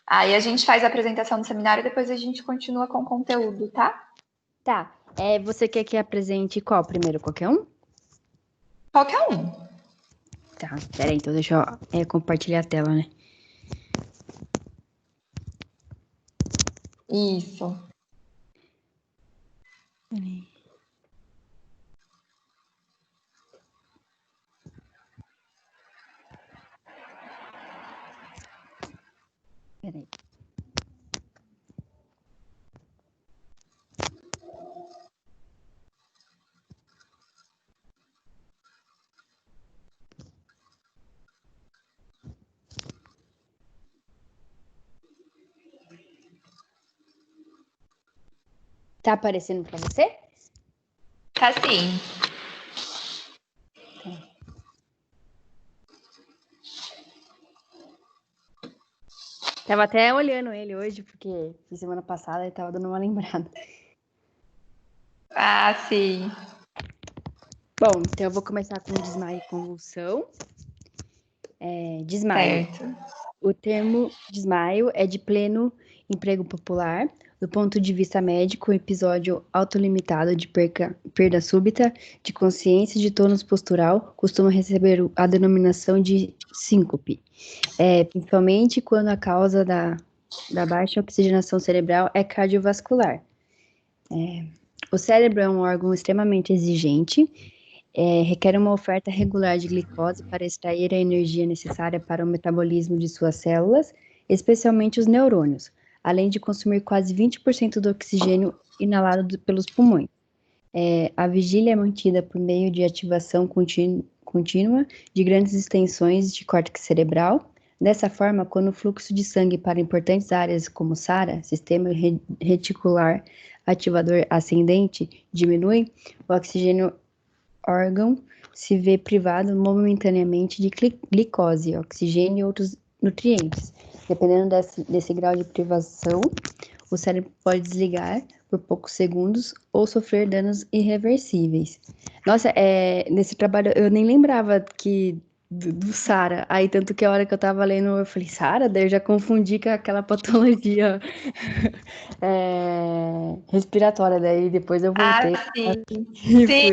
Aí a gente faz a apresentação do seminário e depois a gente continua com o conteúdo, tá? Tá. Você quer que apresente qual primeiro? Qualquer um? Qualquer um. Tá, peraí, então deixa eu compartilhar a tela, né? Isso. Peraí. Peraí. Tá aparecendo pra você? Tá sim. Tava até olhando ele hoje, porque semana passada ele tava dando uma lembrada. Ah, sim. Bom, então eu vou começar com desmaio e convulsão. Desmaio. Certo. O termo desmaio é de pleno emprego popular. Do ponto de vista médico, um episódio autolimitado de perda súbita de consciência e de tônus postural costuma receber a denominação de síncope, principalmente quando a causa da baixa oxigenação cerebral é cardiovascular. O cérebro é um órgão extremamente exigente, requer uma oferta regular de glicose para extrair a energia necessária para o metabolismo de suas células, especialmente os neurônios, além de consumir quase 20% do oxigênio inalado pelos pulmões. A vigília é mantida por meio de ativação contínua de grandes extensões de córtex cerebral. Dessa forma, quando o fluxo de sangue para importantes áreas como SARA, sistema reticular ativador ascendente, diminui, o oxigênio órgão se vê privado momentaneamente de glicose, oxigênio e outros nutrientes. Dependendo desse grau de privação, o cérebro pode desligar por poucos segundos ou sofrer danos irreversíveis. Nossa, nesse trabalho eu nem lembrava do SARA. Aí, tanto que a hora que eu tava lendo, eu falei, SARA? Daí eu já confundi com aquela patologia respiratória. Daí depois eu voltei. Sim. E Sim,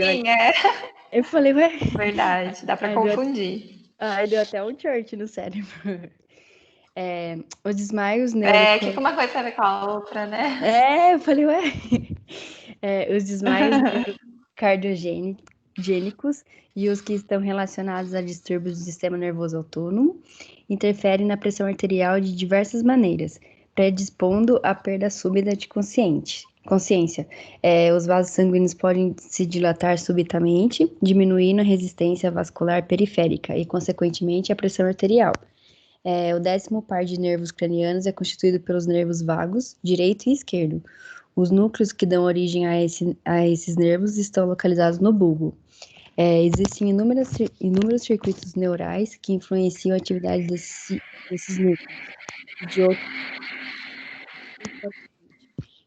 eu falei, ué. verdade. Dá pra confundir. Aí deu até um church no cérebro. Os desmaios Que uma coisa tem a ver com a outra, né? Eu falei, ué. Os desmaios cardiogênicos e os que estão relacionados a distúrbios do sistema nervoso autônomo interferem na pressão arterial de diversas maneiras, predispondo à perda súbita de consciência. Os vasos sanguíneos podem se dilatar subitamente, diminuindo a resistência vascular periférica e, consequentemente, a pressão arterial. O 10º par de nervos cranianos é constituído pelos nervos vagos, direito e esquerdo. Os núcleos que dão origem a esses nervos estão localizados no bulbo. Existem inúmeros circuitos neurais que influenciam a atividade desses núcleos,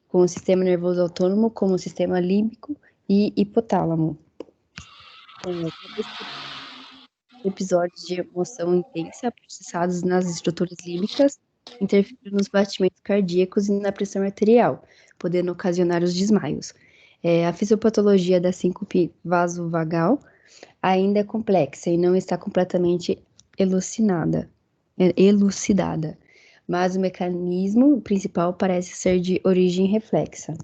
com o sistema nervoso autônomo, como o sistema límbico e hipotálamo. Episódios de emoção intensa processados nas estruturas límbicas interferem nos batimentos cardíacos e na pressão arterial, podendo ocasionar os desmaios. A fisiopatologia da síncope vasovagal ainda é complexa e não está completamente elucidada, mas o mecanismo principal parece ser de origem reflexa.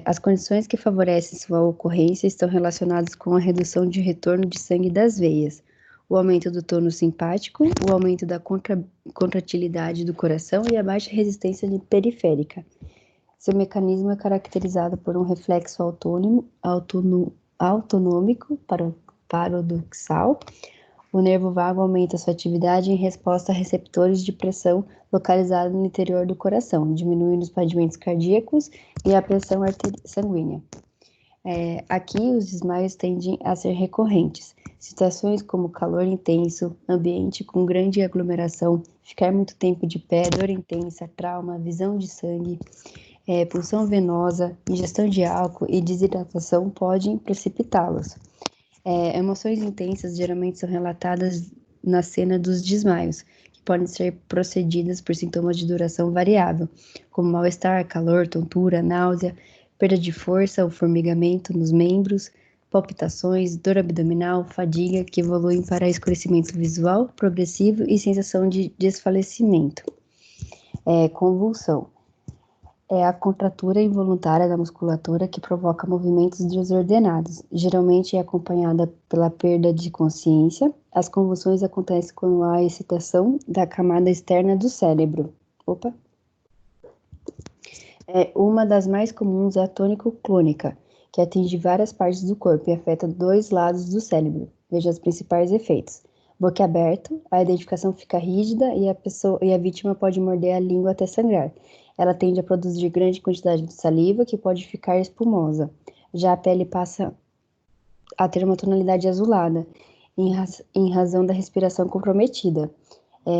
As condições que favorecem sua ocorrência estão relacionadas com a redução de retorno de sangue das veias, o aumento do tônus simpático, o aumento da contratilidade do coração e a baixa resistência periférica. Seu mecanismo é caracterizado por um reflexo autonômico paradoxal. O nervo vago aumenta sua atividade em resposta a receptores de pressão localizados no interior do coração, diminuindo os batimentos cardíacos e a pressão sanguínea. Aqui, os desmaios tendem a ser recorrentes. Situações como calor intenso, ambiente com grande aglomeração, ficar muito tempo de pé, dor intensa, trauma, visão de sangue, pulsão venosa, ingestão de álcool e desidratação podem precipitá-los. Emoções intensas geralmente são relatadas na cena dos desmaios, que podem ser procedidas por sintomas de duração variável, como mal-estar, calor, tontura, náusea, perda de força ou formigamento nos membros, palpitações, dor abdominal, fadiga, que evoluem para escurecimento visual progressivo e sensação de desfalecimento. Convulsão. É a contratura involuntária da musculatura que provoca movimentos desordenados. Geralmente é acompanhada pela perda de consciência. As convulsões acontecem quando há excitação da camada externa do cérebro. Uma das mais comuns é a tônico-clônica, que atinge várias partes do corpo e afeta 2 lados do cérebro. Veja os principais efeitos. Boquiaberto, a identificação fica rígida e a vítima pode morder a língua até sangrar. Ela tende a produzir grande quantidade de saliva, que pode ficar espumosa. Já a pele passa a ter uma tonalidade azulada, em razão da respiração comprometida.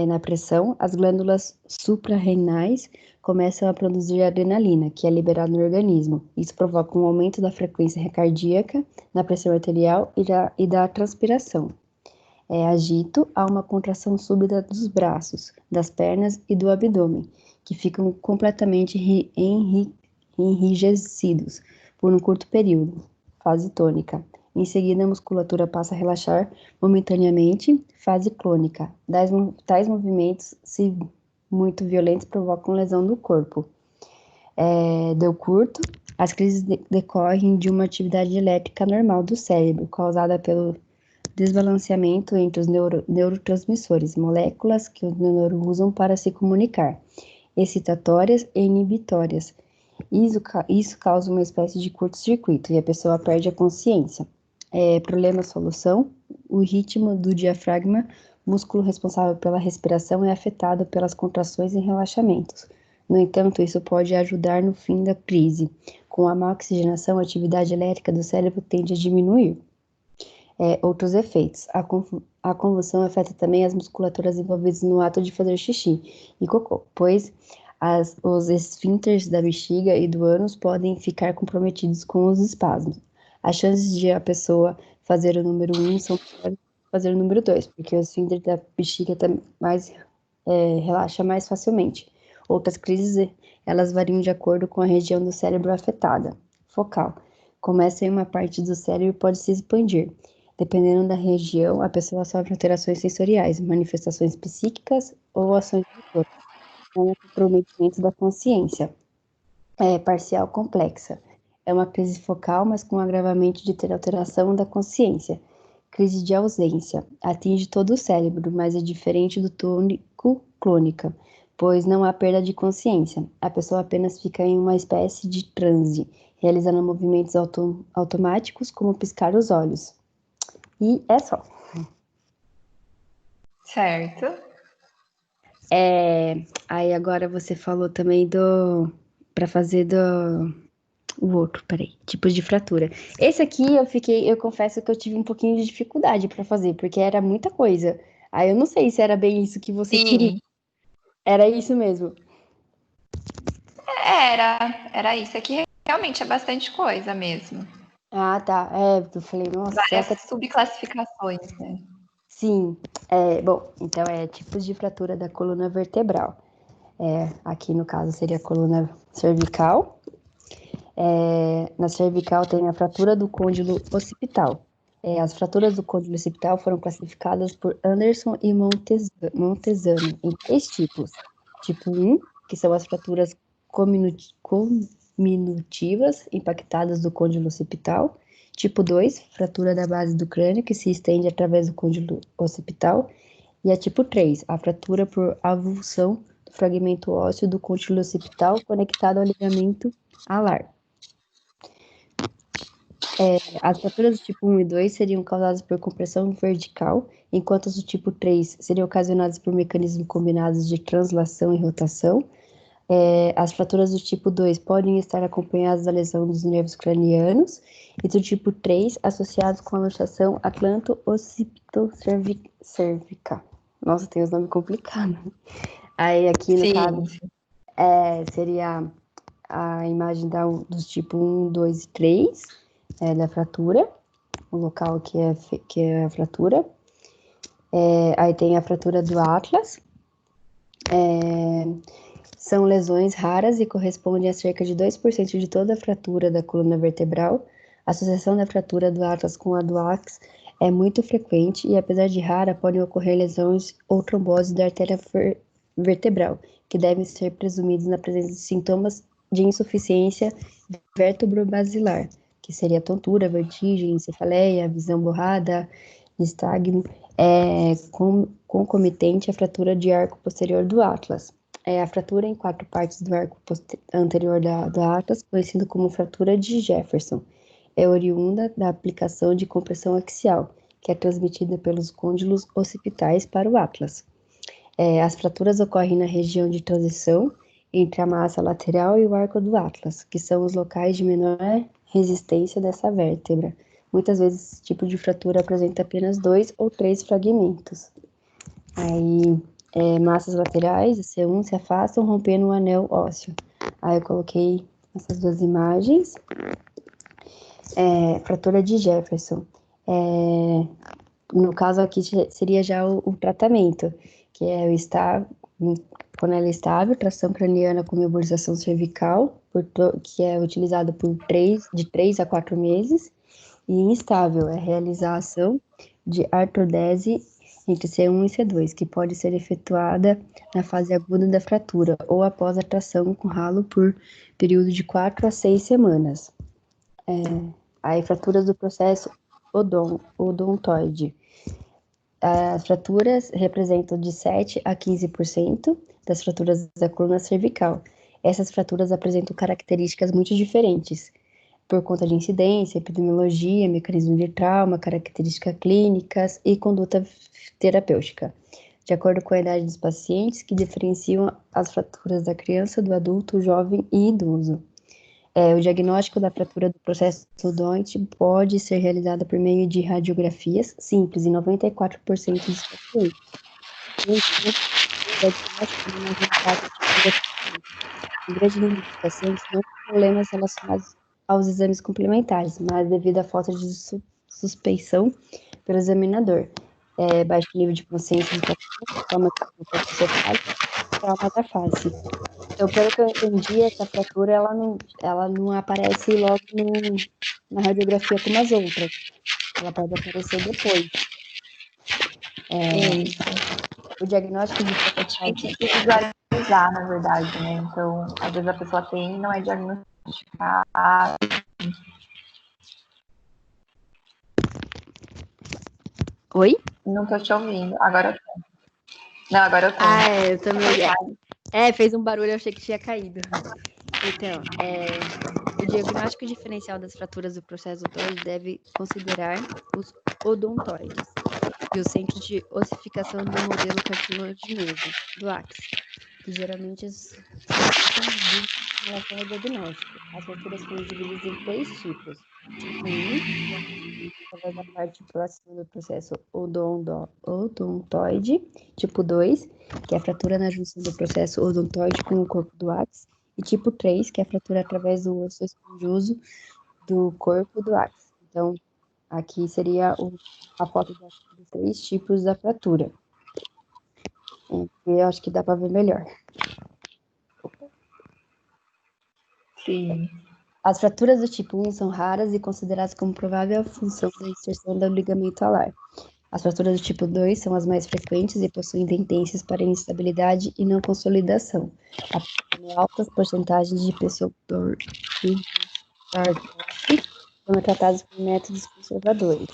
Na pressão, as glândulas suprarrenais começam a produzir adrenalina, que é liberada no organismo. Isso provoca um aumento da frequência cardíaca, na pressão arterial e da transpiração. Agito, há uma contração súbita dos braços, das pernas e do abdômen, que ficam completamente enrijecidos por um curto período, fase tônica. Em seguida, a musculatura passa a relaxar momentaneamente, fase clônica. Tais movimentos, se muito violentos, provocam lesão do corpo. Deu curto, as crises decorrem de uma atividade elétrica normal do cérebro, causada pelo desbalanceamento entre os neurotransmissores, moléculas que os neurônios usam para se comunicar, excitatórias e inibitórias. Isso causa uma espécie de curto-circuito e a pessoa perde a consciência. Problema solução: o ritmo do diafragma, músculo responsável pela respiração, é afetado pelas contrações e relaxamentos. No entanto, isso pode ajudar no fim da crise. Com a má oxigenação, a atividade elétrica do cérebro tende a diminuir. Outros efeitos. A convulsão afeta também as musculaturas envolvidas no ato de fazer xixi e cocô, pois os esfíncteres da bexiga e do ânus podem ficar comprometidos com os espasmos. As chances de a pessoa fazer o número 1 são maiores que fazer o número 2, porque o esfíncter da bexiga relaxa mais facilmente. Outras crises, elas variam de acordo com a região do cérebro afetada. Focal. Começa em uma parte do cérebro e pode se expandir. Dependendo da região, a pessoa sofre alterações sensoriais, manifestações psíquicas ou ações do corpo, como o comprometimento da consciência. Parcial complexa. É uma crise focal, mas com agravamento de ter alteração da consciência. Crise de ausência. Atinge todo o cérebro, mas é diferente do tônico-clônica, pois não há perda de consciência. A pessoa apenas fica em uma espécie de transe, realizando movimentos automáticos, como piscar os olhos. E é só. Certo. Aí agora você falou também para fazer o outro, tipos de fratura. Esse aqui eu confesso que eu tive um pouquinho de dificuldade para fazer, porque era muita coisa. Aí eu não sei se era bem isso que você queria. Era isso mesmo? Era isso. Aqui realmente é bastante coisa mesmo. Ah, tá. Eu falei, nossa. Várias subclassificações, né? Sim. Bom, então tipos de fratura da coluna vertebral. Aqui no caso seria a coluna cervical. Na cervical tem a fratura do côndilo occipital. As fraturas do côndilo occipital foram classificadas por Anderson e Montesano em 3 tipos. Tipo 1, que são as fraturas cominutivas impactadas do côndilo occipital. Tipo 2, fratura da base do crânio, que se estende através do côndilo occipital. E a tipo 3, a fratura por avulsão do fragmento ósseo do côndilo occipital conectado ao ligamento alar. As fraturas do tipo 1 e 2 seriam causadas por compressão vertical, enquanto as do tipo 3 seriam ocasionadas por mecanismos combinados de translação e rotação. As fraturas do tipo 2 podem estar acompanhadas da lesão dos nervos cranianos, e do tipo 3 associados com a luxação atlanto-occipito-cervical. Nossa, tem os nomes complicados. Aí aqui no caso seria a imagem dos tipo 1, 2 e 3. Da fratura, o local que é a fratura. Aí tem a fratura do Atlas, São lesões raras e correspondem a cerca de 2% de toda a fratura da coluna vertebral. A associação da fratura do atlas com a do axis é muito frequente e, apesar de rara, podem ocorrer lesões ou trombose da artéria vertebral, que devem ser presumidos na presença de sintomas de insuficiência vertebrobasilar, que seria tontura, vertigem, cefaleia, visão borrada, nistagmo, concomitente à fratura de arco posterior do atlas. A fratura em 4 partes do arco anterior do atlas, conhecida como fratura de Jefferson, é oriunda da aplicação de compressão axial, que é transmitida pelos côndilos occipitais para o atlas. As fraturas ocorrem na região de transição entre a massa lateral e o arco do atlas, que são os locais de menor resistência dessa vértebra. Muitas vezes esse tipo de fratura apresenta apenas 2 ou 3 fragmentos. Aí, massas laterais, C1, se afastam, rompendo o anel ósseo. Aí eu coloquei essas duas imagens. Fratura de Jefferson. No caso aqui seria já o tratamento, que é quando ela é estável, tração craniana com imobilização cervical, que é utilizado de 3 a 4 meses, e instável é realização de artrodese entre C1 e C2, que pode ser efetuada na fase aguda da fratura ou após a tração com ralo por período de 4 a 6 semanas. Aí, fraturas do processo odontoide. As fraturas representam de 7 a 15% das fraturas da coluna cervical. Essas fraturas apresentam características muito diferentes, por conta de incidência, epidemiologia, mecanismo de trauma, características clínicas e conduta terapêutica, de acordo com a idade dos pacientes, que diferenciam as fraturas da criança, do adulto, jovem e idoso. O diagnóstico da fratura do processo odonte pode ser realizado por meio de radiografias simples em 94% dos pacientes. Um grande número de pacientes não tem problemas relacionados aos exames complementares, mas devido à falta de suspeição pelo examinador, baixo nível de consciência de tratamento, trauma da face. Então, pelo que eu entendi, essa fratura ela não aparece logo na radiografia como as outras. Ela pode aparecer depois. O diagnóstico de tem que visualizar, na verdade, né? Então, às vezes a pessoa tem e não é diagnosticada. Oi? Não tô te ouvindo. Agora eu tô. Não, agora eu tô. Eu também. Fez um barulho, eu achei que tinha caído. Então, o diagnóstico diferencial das fraturas do processo odontoide deve considerar os odontoides e os centros de ossificação do modelo cartilaginoso, do axis, que geralmente são divididos em relação ao diagnóstico. As fraturas foram divididas em 3 tipos. Tipo 1, através da parte próxima do processo odontoide. Tipo 2, que é a fratura na junção do processo odontoide com o corpo do axis. E tipo 3, que é a fratura através do osso esponjoso do corpo do axis. Então, aqui seria a foto dos 3 tipos da fratura. Eu acho que dá para ver melhor. Sim. As fraturas do tipo 1 são raras e consideradas como provável função da inserção do ligamento alar. As fraturas do tipo 2 são as mais frequentes e possuem tendências para instabilidade e não consolidação, apresentando altas porcentagens de pessoas quando tratadas por métodos conservadores.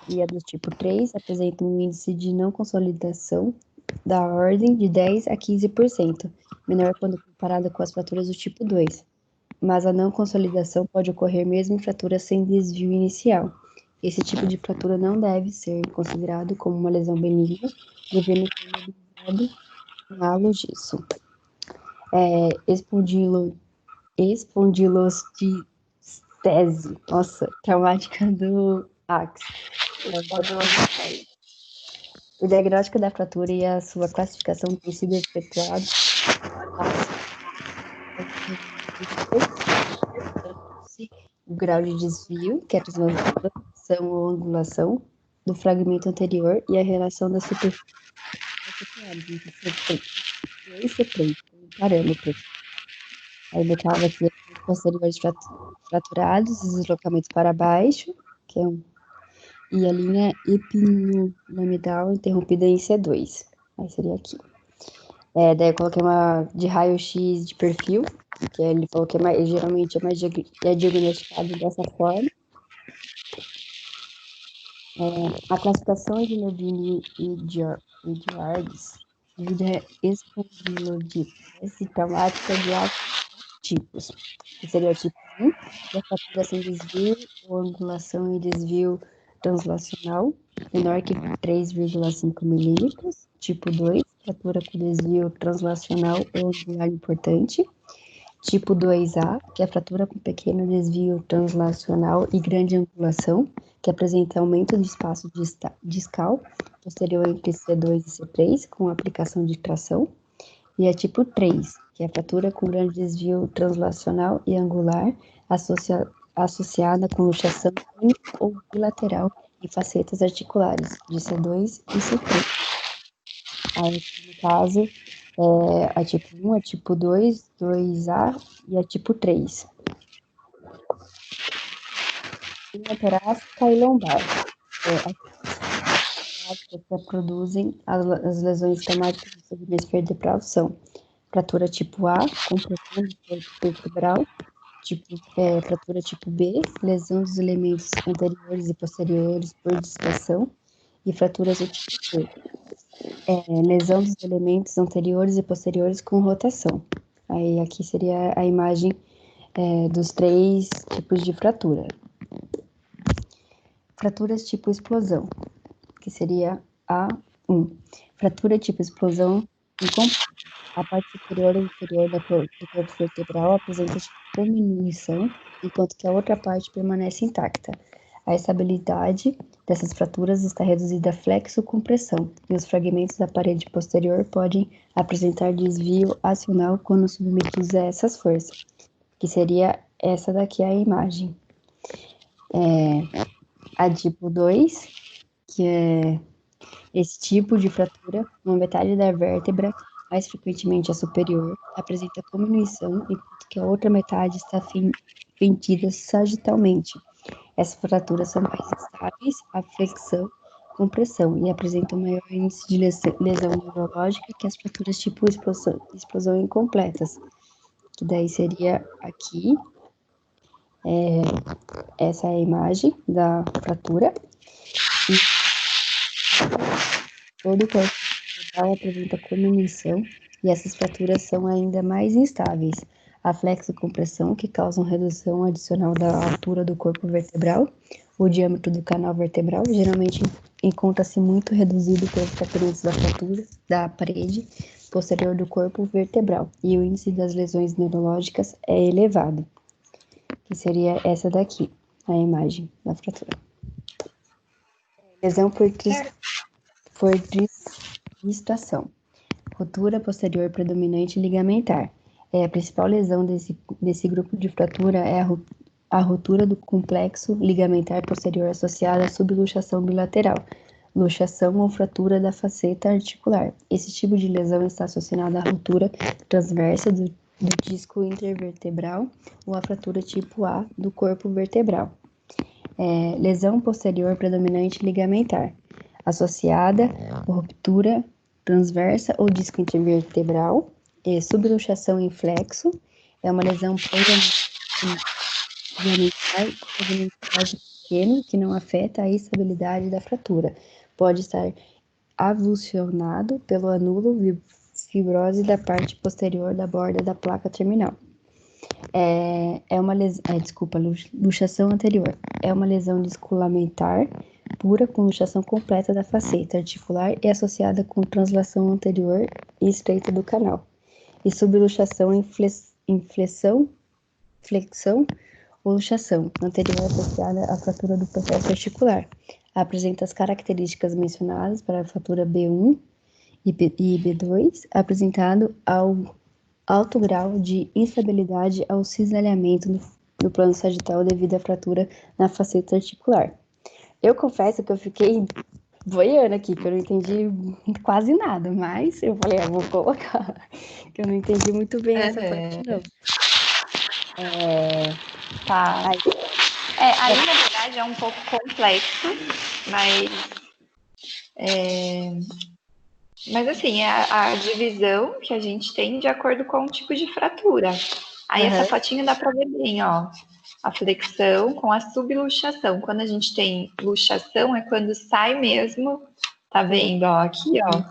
E a do tipo 3 apresenta um índice de não consolidação da ordem de 10 a 15%, menor quando comparada com as fraturas do tipo 2. Mas a não consolidação pode ocorrer mesmo em fraturas sem desvio inicial. Esse tipo de fratura não deve ser considerado como uma lesão benigna, devendo ser mobilizado em halo disso. Espondilostese, nossa, traumática do axis. O diagnóstico da fratura e a sua classificação tem sido efetuado o grau de desvio, que é a translação ou angulação do fragmento anterior e a relação da superfície 2C3, como parâmetro. Aí botava aqui os posteriores fraturados, os deslocamentos para baixo, que é e a linha epinolamidal interrompida em C2. Aí seria aqui. Daí eu coloquei uma de raio-x de perfil, que ele falou que geralmente é diagnosticado dessa forma. A classificação de Levine e Edwards divide a espondilodipese traumática de tipos, que seria o tipo 1, que é fratura sem desvio ou angulação e desvio translacional, menor que 3,5 milímetros. Tipo 2, fratura com desvio translacional ou angular importante. Tipo 2A, que é fratura com pequeno desvio translacional e grande angulação, que apresenta aumento do espaço discal posterior entre C2 e C3, com aplicação de tração. E a tipo 3, que é fratura com grande desvio translacional e angular, associada com luxação ou bilateral em facetas articulares, de C2 e C3. Aí, no caso, a tipo 1, a tipo 2, 2A e a tipo 3. Espinha torácica e lombar. As que produzem as lesões traumáticas do segmento vertebral são fratura tipo A, compressão do corpo vertebral, fratura tipo B, lesão dos elementos anteriores e posteriores por dislocação, e fraturas do tipo C, lesão dos elementos anteriores e posteriores com rotação. Aí aqui seria a imagem dos 3 tipos de fratura. Fraturas tipo explosão, que seria A1. Fratura tipo explosão incompleta. A parte superior e inferior do corpo vertebral apresenta diminuição, enquanto que a outra parte permanece intacta. A estabilidade dessas fraturas está reduzida a flexo-compressão, e os fragmentos da parede posterior podem apresentar desvio acional quando submetidos a essas forças, que seria essa daqui a imagem. A tipo 2, que é esse tipo de fratura, uma metade da vértebra, mais frequentemente a superior, apresenta diminuição, enquanto que a outra metade está fendida sagitalmente. Essas fraturas são mais estáveis à flexão, compressão e apresentam maior índice de lesão neurológica que as fraturas tipo explosão incompletas, que daí seria aqui, essa é a imagem da fratura. E todo o corpo vertebral apresenta diminuição e essas fraturas são ainda mais instáveis. A flexocompressão, que causa uma redução adicional da altura do corpo vertebral, o diâmetro do canal vertebral, geralmente encontra-se muito reduzido pelos fragmentos da fratura da parede posterior do corpo vertebral, e o índice das lesões neurológicas é elevado, que seria essa daqui, a imagem da fratura. Lesão por distração. Rotura posterior predominante ligamentar. A principal lesão desse grupo de fratura é a rotura do complexo ligamentar posterior associada à subluxação bilateral, luxação ou fratura da faceta articular. Esse tipo de lesão está associada à rotura transversa do disco intervertebral ou à fratura tipo A do corpo vertebral. Lesão posterior predominante ligamentar, associada à ruptura transversa ou disco intervertebral, subluxação em flexo, é uma lesão ligamentar pequeno que não afeta a estabilidade da fratura. Pode estar avulsionado pelo anulo fibrose da parte posterior da borda da placa terminal. Luxação anterior. É uma lesão disculamentar pura com luxação completa da faceta articular e associada com translação anterior e estreita do canal. E subluxação em flexão ou luxação anterior associada à fratura do processo articular. Apresenta as características mencionadas para a fratura B1 e B2, apresentado ao alto grau de instabilidade ao cisalhamento no plano sagital devido à fratura na faceta articular. Eu confesso que eu fiquei boiando aqui, que eu não entendi quase nada, mas eu falei, vou colocar, que eu não entendi muito bem essa parte, não. Tá. Aí, Aí, na verdade, é um pouco complexo, mas assim, é a divisão que a gente tem de acordo com o tipo de fratura. Aí essa fotinha dá para ver bem, ó. A flexão com a subluxação. Quando a gente tem luxação, é quando sai mesmo. Tá vendo, ó? Aqui, ó.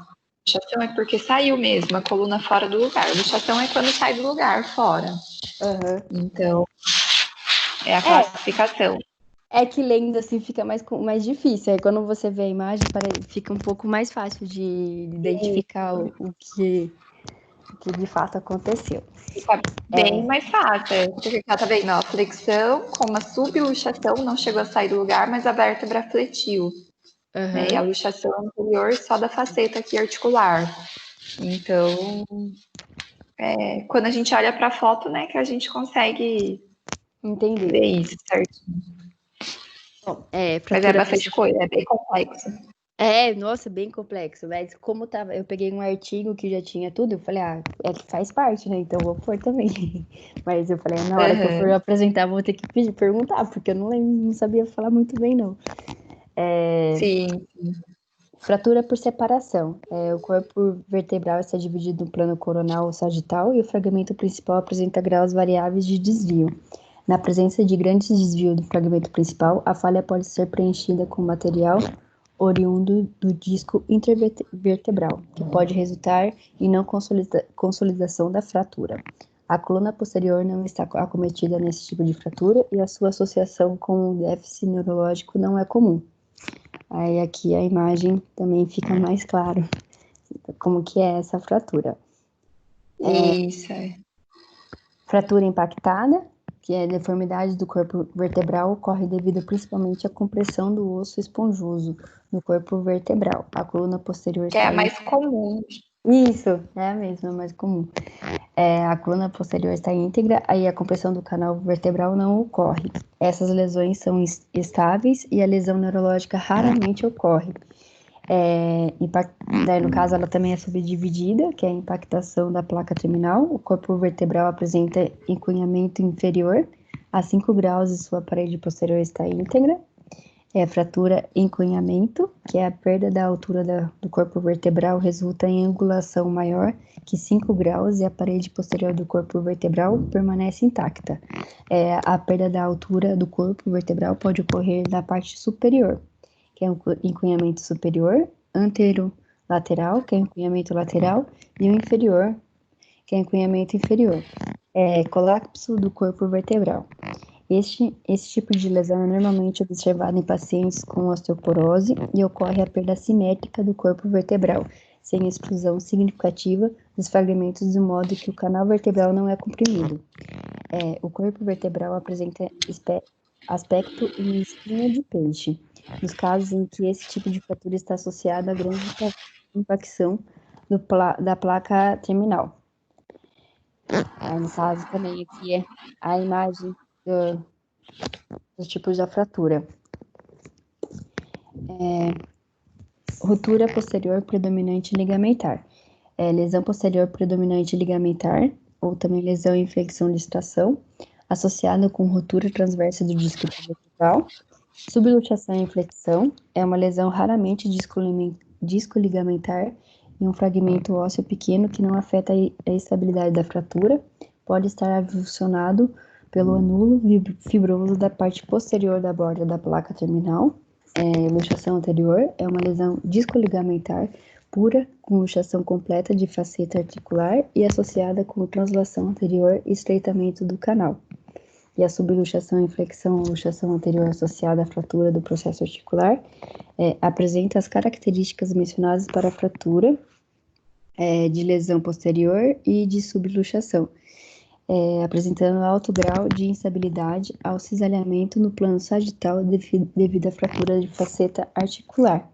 Luxação é porque saiu mesmo, a coluna fora do lugar. Luxação é quando sai do lugar, fora. Então, é a classificação. É que lendo assim fica mais difícil. Aí quando você vê a imagem, fica um pouco mais fácil de identificar o que de fato aconteceu. Fica bem mais fácil. Porque tá vendo, ó, flexão com uma subluxação, não chegou a sair do lugar, mas a vértebra fletiu. Né? E a luxação anterior só da faceta aqui articular. Então, quando a gente olha para a foto, né, que a gente consegue ver isso, certo? Bom, mas é bastante coisa, é bem complexo. Nossa, bem complexo. Mas como tava, eu peguei um artigo que já tinha tudo, eu falei, é que faz parte, né? Então vou pôr também. Mas eu falei, na hora que eu for apresentar, vou ter que perguntar, porque eu não sabia falar muito bem, não. Sim. Fratura por separação. O corpo vertebral está dividido no plano coronal ou sagital e o fragmento principal apresenta graus variáveis de desvio. Na presença de grandes desvios do fragmento principal, a falha pode ser preenchida com material oriundo do disco intervertebral, que pode resultar em não consolidação da fratura. A coluna posterior não está acometida nesse tipo de fratura e a sua associação com o déficit neurológico não é comum. Aí aqui a imagem também fica mais claro como que é essa fratura. Isso. Fratura impactada, que é a deformidade do corpo vertebral, ocorre devido principalmente à compressão do osso esponjoso no corpo vertebral. A coluna posterior que é a mais comum. Isso, é a mesma, mais comum. A coluna posterior está íntegra, aí a compressão do canal vertebral não ocorre. Essas lesões são estáveis e a lesão neurológica raramente ocorre. Daí, no caso, ela também é subdividida, que é a impactação da placa terminal. O corpo vertebral apresenta encunhamento inferior a 5 graus e sua parede posterior está íntegra. Fratura encunhamento, que é a perda da altura do corpo vertebral, resulta em angulação maior que 5 graus e a parede posterior do corpo vertebral permanece intacta. A perda da altura do corpo vertebral pode ocorrer na parte superior, que é um encunhamento superior, anterolateral, que é encunhamento lateral, e o inferior, que é encunhamento inferior. Colapso do corpo vertebral. Esse tipo de lesão é normalmente observado em pacientes com osteoporose e ocorre a perda simétrica do corpo vertebral, sem exclusão significativa dos fragmentos, de modo que o canal vertebral não é comprimido. O corpo vertebral apresenta aspecto em espinha de peixe, nos casos em que esse tipo de fratura está associado a grande impacção da placa terminal. Aí, no caso, também aqui é a imagem dos tipos da fratura. Ruptura posterior predominante ligamentar. Lesão posterior predominante ligamentar, ou também lesão e infecção de extração, associada com ruptura transversa do disco vertebral. Subluxação e inflexão é uma lesão raramente disco-ligamentar e um fragmento ósseo pequeno que não afeta a estabilidade da fratura, pode estar avulsionado pelo anulo fibroso da parte posterior da borda da placa terminal. Luxação anterior é uma lesão discoligamentar pura, com luxação completa de faceta articular e associada com translação anterior e estreitamento do canal. E a subluxação e flexão ou luxação anterior associada à fratura do processo articular apresenta as características mencionadas para a fratura de lesão posterior e de subluxação, apresentando alto grau de instabilidade ao cisalhamento no plano sagital devido à fratura de faceta articular.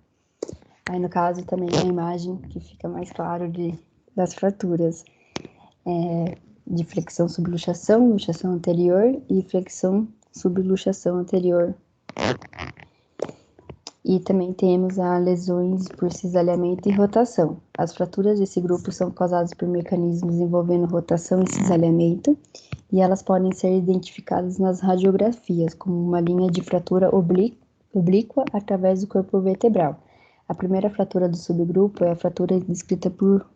Aí, no caso, também a imagem que fica mais claro das fraturas de flexão subluxação, luxação anterior e flexão subluxação anterior. E também temos as lesões por cisalhamento e rotação. As fraturas desse grupo são causadas por mecanismos envolvendo rotação e cisalhamento, e elas podem ser identificadas nas radiografias, como uma linha de fratura oblíqua através do corpo vertebral. A primeira fratura do subgrupo é a fratura descrita por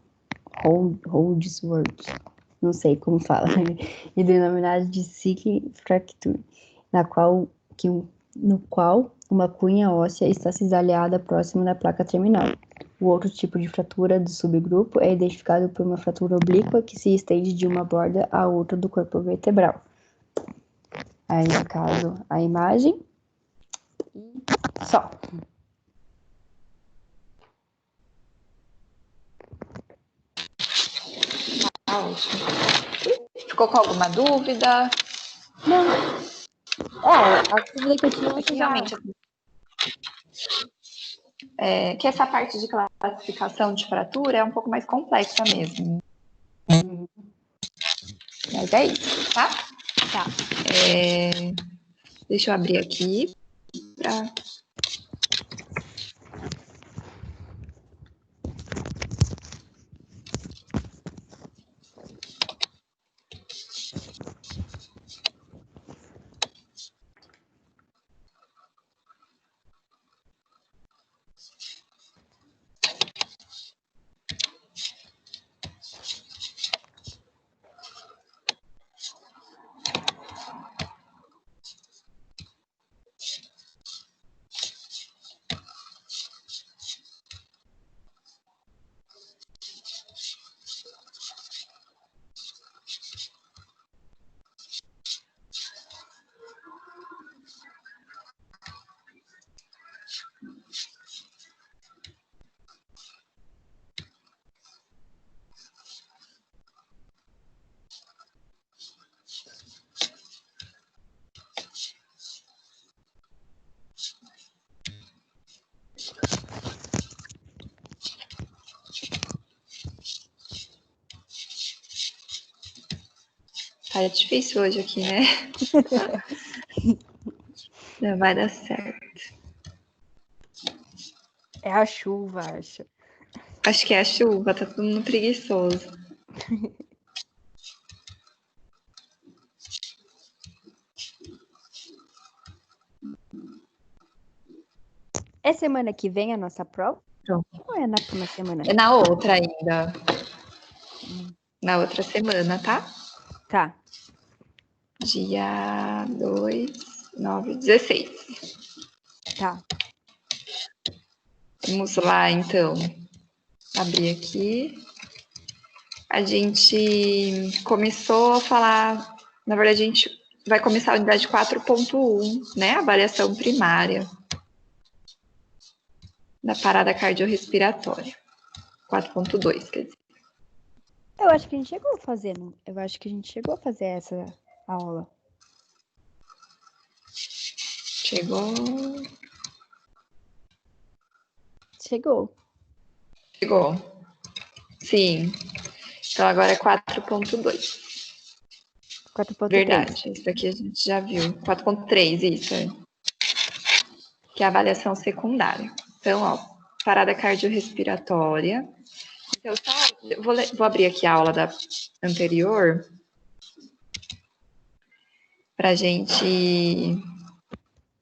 Holdsworth, não sei como fala, e denominada de Sick Fracture, no qual uma cunha óssea está cisalhada próximo da placa terminal. O outro tipo de fratura do subgrupo é identificado por uma fratura oblíqua que se estende de uma borda à outra do corpo vertebral. Aí, no caso, a imagem e só. Ótimo. Ficou com alguma dúvida? Não. A dúvida que eu tinha é que realmente que essa parte de classificação de fratura é um pouco mais complexa mesmo. Mas é isso, tá? Tá. Deixa eu abrir aqui para... Tá difícil hoje aqui, né? Não vai dar certo. É a chuva, acho. Acho que é a chuva, tá todo mundo preguiçoso. É semana que vem a nossa prova? Pronto. Ou é na próxima semana? É na outra ainda. Na outra semana, tá? Tá. Dia 2, 9, 16. Tá. Vamos lá, então. Abrir aqui. A gente começou a falar... Na verdade, a gente vai começar a unidade 4.1, né? Avaliação primária da parada cardiorrespiratória. 4.2, quer dizer. Eu acho que a gente chegou a fazer, não? Eu acho que a gente chegou a fazer essa aula. Chegou. Sim. Então agora é 4.2. 4.3. Verdade, isso daqui a gente já viu. 4.3, isso. Que é a avaliação secundária. Então, ó, parada cardiorrespiratória. Então, vou abrir aqui a aula da anterior para a gente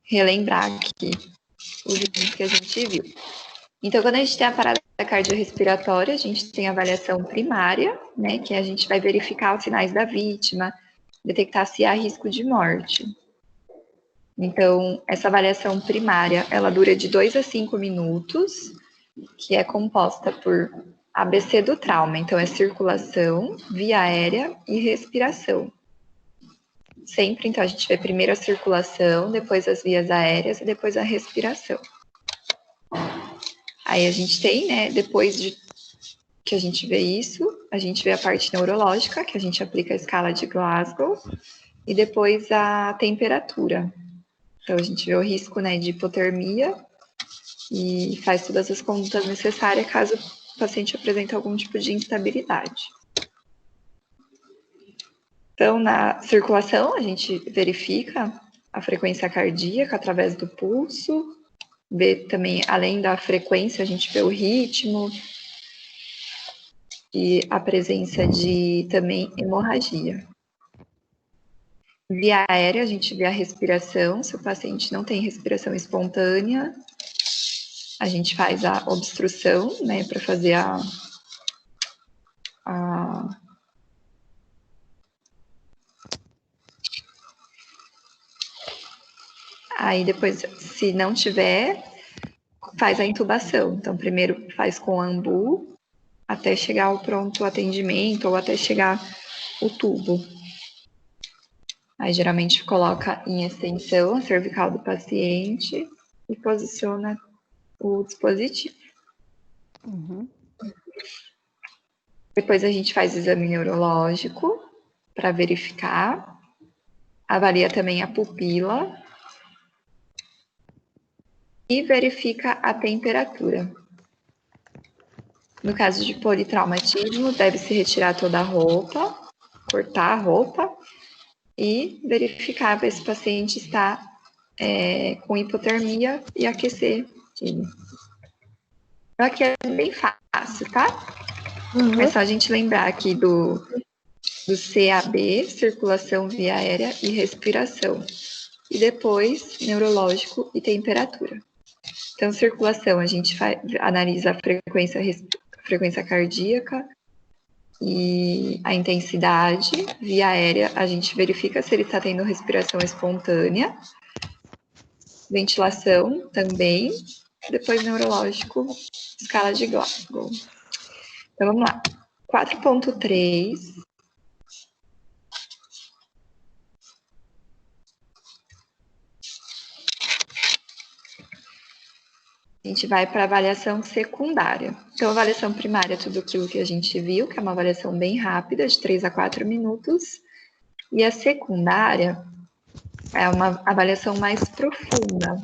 relembrar aqui os itens que a gente viu. Então, quando a gente tem a parada cardiorrespiratória, a gente tem a avaliação primária, né, que a gente vai verificar os sinais da vítima, detectar se há risco de morte. Então, essa avaliação primária, ela dura de 2 a 5 minutos, que é composta por ABC do trauma. Então, é circulação, via aérea e respiração. Sempre, então, a gente vê primeiro a circulação, depois as vias aéreas e depois a respiração. Aí a gente tem, né, depois de que a gente vê isso, a gente vê a parte neurológica, que a gente aplica a escala de Glasgow, e depois a temperatura. Então, a gente vê o risco, né, de hipotermia e faz todas as condutas necessárias caso o paciente apresente algum tipo de instabilidade. Então, na circulação, a gente verifica a frequência cardíaca através do pulso, vê também, além da frequência, a gente vê o ritmo e a presença de também hemorragia. Via aérea, a gente vê a respiração. Se o paciente não tem respiração espontânea, a gente faz a obstrução, né, para fazer Aí depois, se não tiver, faz a intubação. Então, primeiro faz com ambu, até chegar ao pronto atendimento, ou até chegar o tubo. Aí, geralmente, coloca em extensão a cervical do paciente e posiciona o dispositivo. Uhum. Depois, a gente faz exame neurológico para verificar. Avalia também a pupila e verifica a temperatura. No caso de politraumatismo, deve-se retirar toda a roupa, cortar a roupa e verificar se o paciente está com hipotermia e aquecer ele. Aqui é bem fácil, tá? Uhum. É só a gente lembrar aqui do CAB, circulação via aérea e respiração. E depois, neurológico e temperatura. Então, circulação, a gente analisa a frequência cardíaca e a intensidade. Via aérea, a gente verifica se ele está tendo respiração espontânea. Ventilação também. Depois, neurológico, escala de Glasgow. Então, vamos lá. 4.3. A gente vai para a avaliação secundária. Então, a avaliação primária é tudo aquilo que a gente viu, que é uma avaliação bem rápida, de 3 a 4 minutos. E a secundária é uma avaliação mais profunda.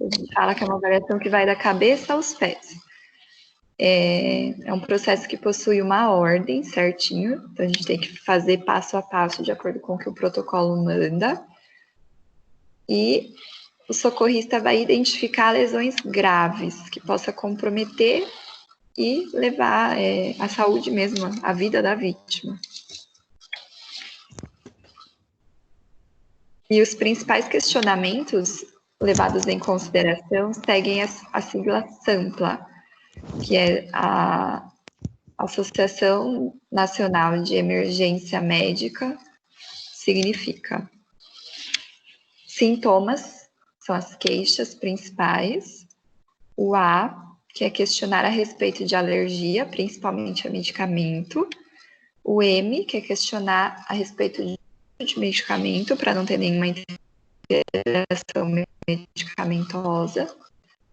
A gente fala que é uma avaliação que vai da cabeça aos pés. É um processo que possui uma ordem certinho, então a gente tem que fazer passo a passo de acordo com o que o protocolo manda. E o socorrista vai identificar lesões graves que possa comprometer e levar a saúde mesmo, a vida da vítima. E os principais questionamentos levados em consideração seguem a sigla SAMPLA, que é a Associação Nacional de Emergência Médica, significa sintomas, são as queixas principais. O A, que é questionar a respeito de alergia, principalmente a medicamento. O M, que é questionar a respeito de medicamento, para não ter nenhuma interação medicamentosa.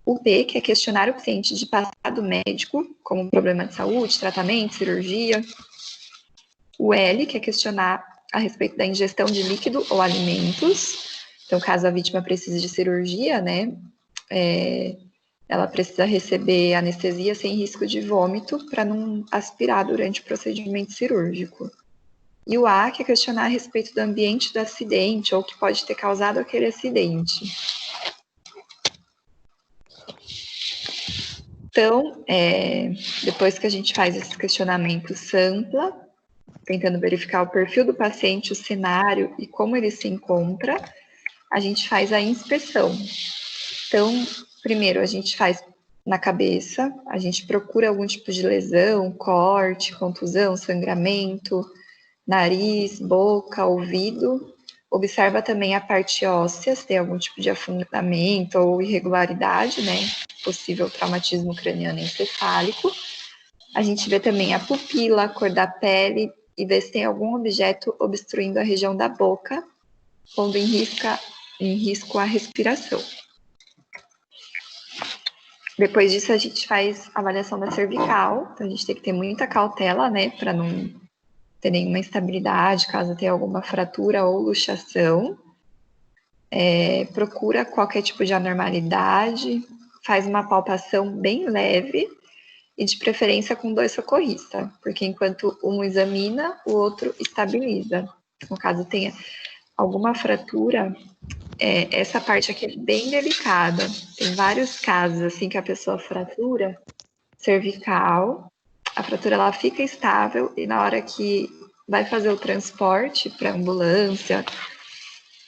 O P, que é questionar o paciente de passado médico, como problema de saúde, tratamento, cirurgia. O L, que é questionar a respeito da ingestão de líquido ou alimentos. Então, caso a vítima precise de cirurgia, né, ela precisa receber anestesia sem risco de vômito para não aspirar durante o procedimento cirúrgico. E o A, que é questionar a respeito do ambiente do acidente ou o que pode ter causado aquele acidente. Então, depois que a gente faz esses questionamentos SAMPLA, tentando verificar o perfil do paciente, o cenário e como ele se encontra, a gente faz a inspeção. Então, primeiro a gente faz na cabeça, a gente procura algum tipo de lesão, corte, contusão, sangramento, nariz, boca, ouvido. Observa também a parte óssea, se tem algum tipo de afundamento ou irregularidade, né? Possível traumatismo craniano encefálico. A gente vê também a pupila, a cor da pele e vê se tem algum objeto obstruindo a região da boca, pondo em risco a respiração. Depois disso, a gente faz a avaliação da cervical, então a gente tem que ter muita cautela, né, para não ter nenhuma instabilidade, caso tenha alguma fratura ou luxação. Procura qualquer tipo de anormalidade, faz uma palpação bem leve e de preferência com 2 socorristas, porque enquanto um examina, o outro estabiliza. No caso tenha alguma fratura, essa parte aqui é bem delicada. Tem vários casos assim que a pessoa fratura cervical, a fratura ela fica estável e na hora que vai fazer o transporte para ambulância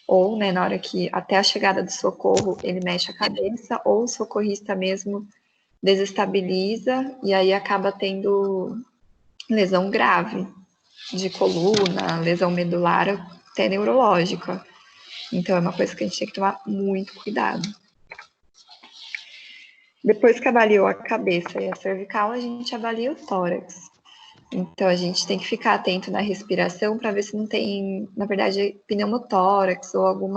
ou, né, na hora que até a chegada do socorro ele mexe a cabeça ou o socorrista mesmo desestabiliza e aí acaba tendo lesão grave de coluna, lesão medular, até neurológica. Então é uma coisa que a gente tem que tomar muito cuidado. Depois que avaliou a cabeça e a cervical, a gente avalia o tórax. Então a gente tem que ficar atento na respiração para ver se não tem, na verdade, pneumotórax ou algum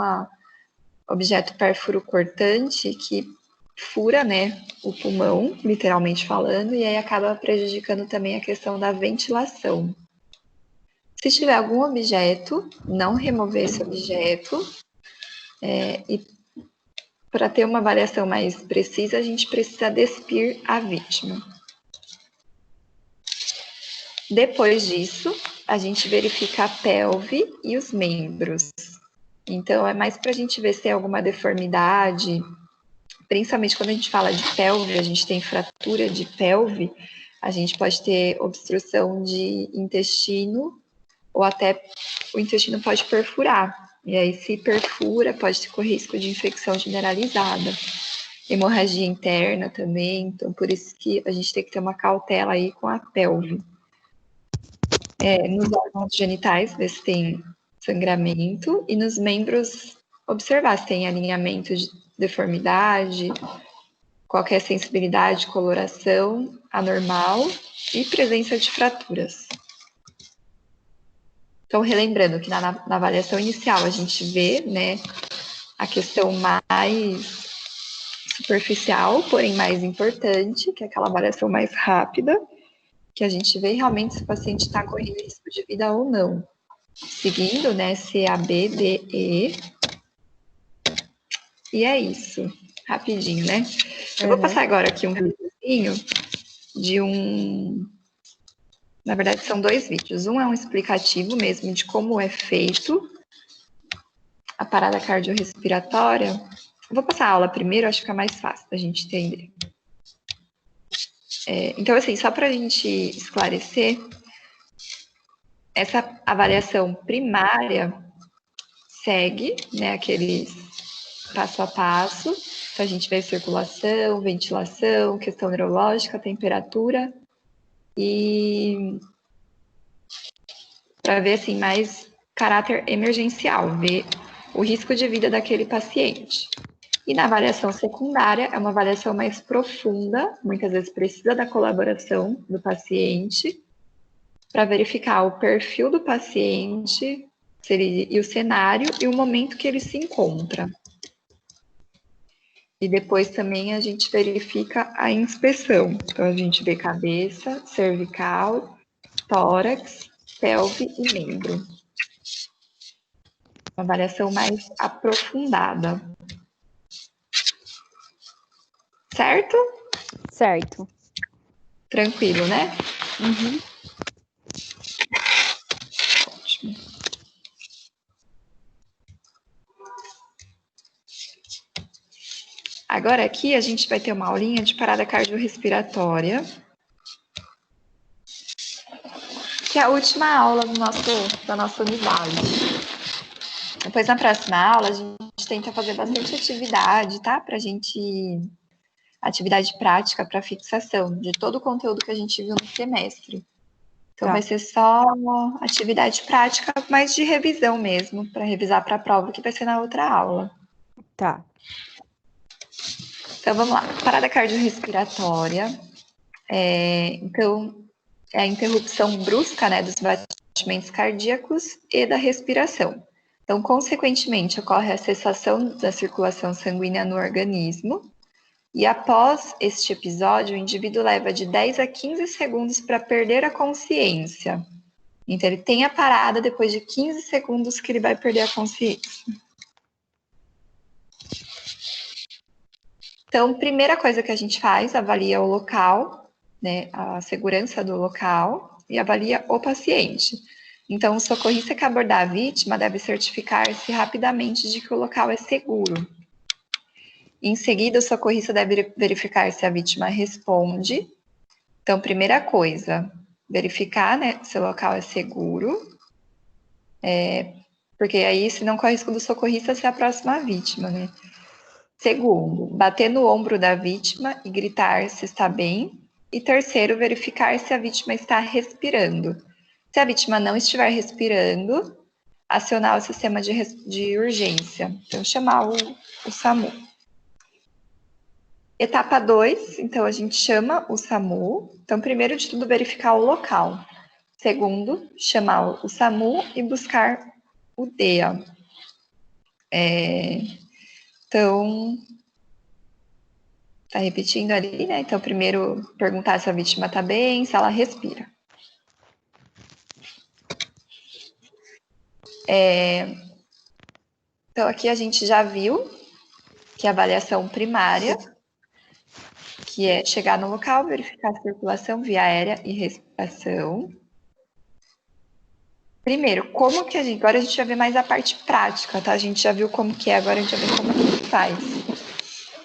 objeto pérfuro cortante que fura, né, o pulmão, literalmente falando, e aí acaba prejudicando também a questão da ventilação. Se tiver algum objeto, não remover esse objeto. E para ter uma avaliação mais precisa, a gente precisa despir a vítima. Depois disso, a gente verifica a pelve e os membros. Então, é mais para a gente ver se tem alguma deformidade, principalmente quando a gente fala de pelve, a gente tem fratura de pelve, a gente pode ter obstrução de intestino, ou até o intestino pode perfurar. E aí, se perfura, pode correr risco de infecção generalizada. Hemorragia interna também, então por isso que a gente tem que ter uma cautela aí com a pelve. Nos órgãos genitais, ver se tem sangramento, e nos membros, observar se tem alinhamento de deformidade, qualquer sensibilidade, coloração anormal e presença de fraturas. Então, relembrando que na avaliação inicial a gente vê, né, a questão mais superficial, porém mais importante, que é aquela avaliação mais rápida, que a gente vê realmente se o paciente está correndo risco de vida ou não. Seguindo, né, CABDE. E é isso. Rapidinho, né? Eu vou passar agora aqui um videozinho de Na verdade, são 2 vídeos. Um é um explicativo mesmo de como é feito a parada cardiorrespiratória. Eu vou passar a aula primeiro, acho que é mais fácil da gente entender. Então, assim, só para a gente esclarecer, essa avaliação primária segue, né, aqueles passo a passo. Então, a gente vê circulação, ventilação, questão neurológica, temperatura e para ver, assim, mais caráter emergencial, ver o risco de vida daquele paciente. E na avaliação secundária, é uma avaliação mais profunda, muitas vezes precisa da colaboração do paciente, para verificar o perfil do paciente e o cenário e o momento que ele se encontra. E depois também a gente verifica a inspeção. Então, a gente vê cabeça, cervical, tórax, pelve e membro. Uma avaliação mais aprofundada. Certo? Certo. Tranquilo, né? Uhum. Ótimo. Agora aqui a gente vai ter uma aulinha de parada cardiorrespiratória, que é a última aula da nossa unidade. Depois, na próxima aula, a gente tenta fazer bastante atividade, tá? Atividade prática para fixação de todo o conteúdo que a gente viu no semestre. Então, vai ser só atividade prática, mas de revisão mesmo, para revisar para a prova, que vai ser na outra aula. Tá. Então, vamos lá. Parada cardiorrespiratória. Então, é a interrupção brusca, né, dos batimentos cardíacos e da respiração. Então, consequentemente, ocorre a cessação da circulação sanguínea no organismo. E após este episódio, o indivíduo leva de 10 a 15 segundos para perder a consciência. Então, ele tem a parada depois de 15 segundos que ele vai perder a consciência. Então, primeira coisa que a gente faz, avalia o local, né, a segurança do local e avalia o paciente. Então, o socorrista que abordar a vítima deve certificar-se rapidamente de que o local é seguro. Em seguida, o socorrista deve verificar se a vítima responde. Então, primeira coisa, verificar, né, se o local é seguro, porque aí, se não corre risco do socorrista ser a próxima vítima, né? Segundo, bater no ombro da vítima e gritar se está bem. E terceiro, verificar se a vítima está respirando. Se a vítima não estiver respirando, acionar o sistema de urgência. Então, chamar o SAMU. Etapa 2, então a gente chama o SAMU. Então, primeiro de tudo, verificar o local. Segundo, chamar o SAMU e buscar o DEA. Então, tá repetindo ali, né? Então, primeiro, perguntar se a vítima está bem, se ela respira. Então, aqui a gente já viu que a avaliação primária, que é chegar no local, verificar a circulação via aérea e respiração. Primeiro, como que agora a gente vai ver mais a parte prática, tá? A gente já viu como que é, agora a gente vai ver como que faz.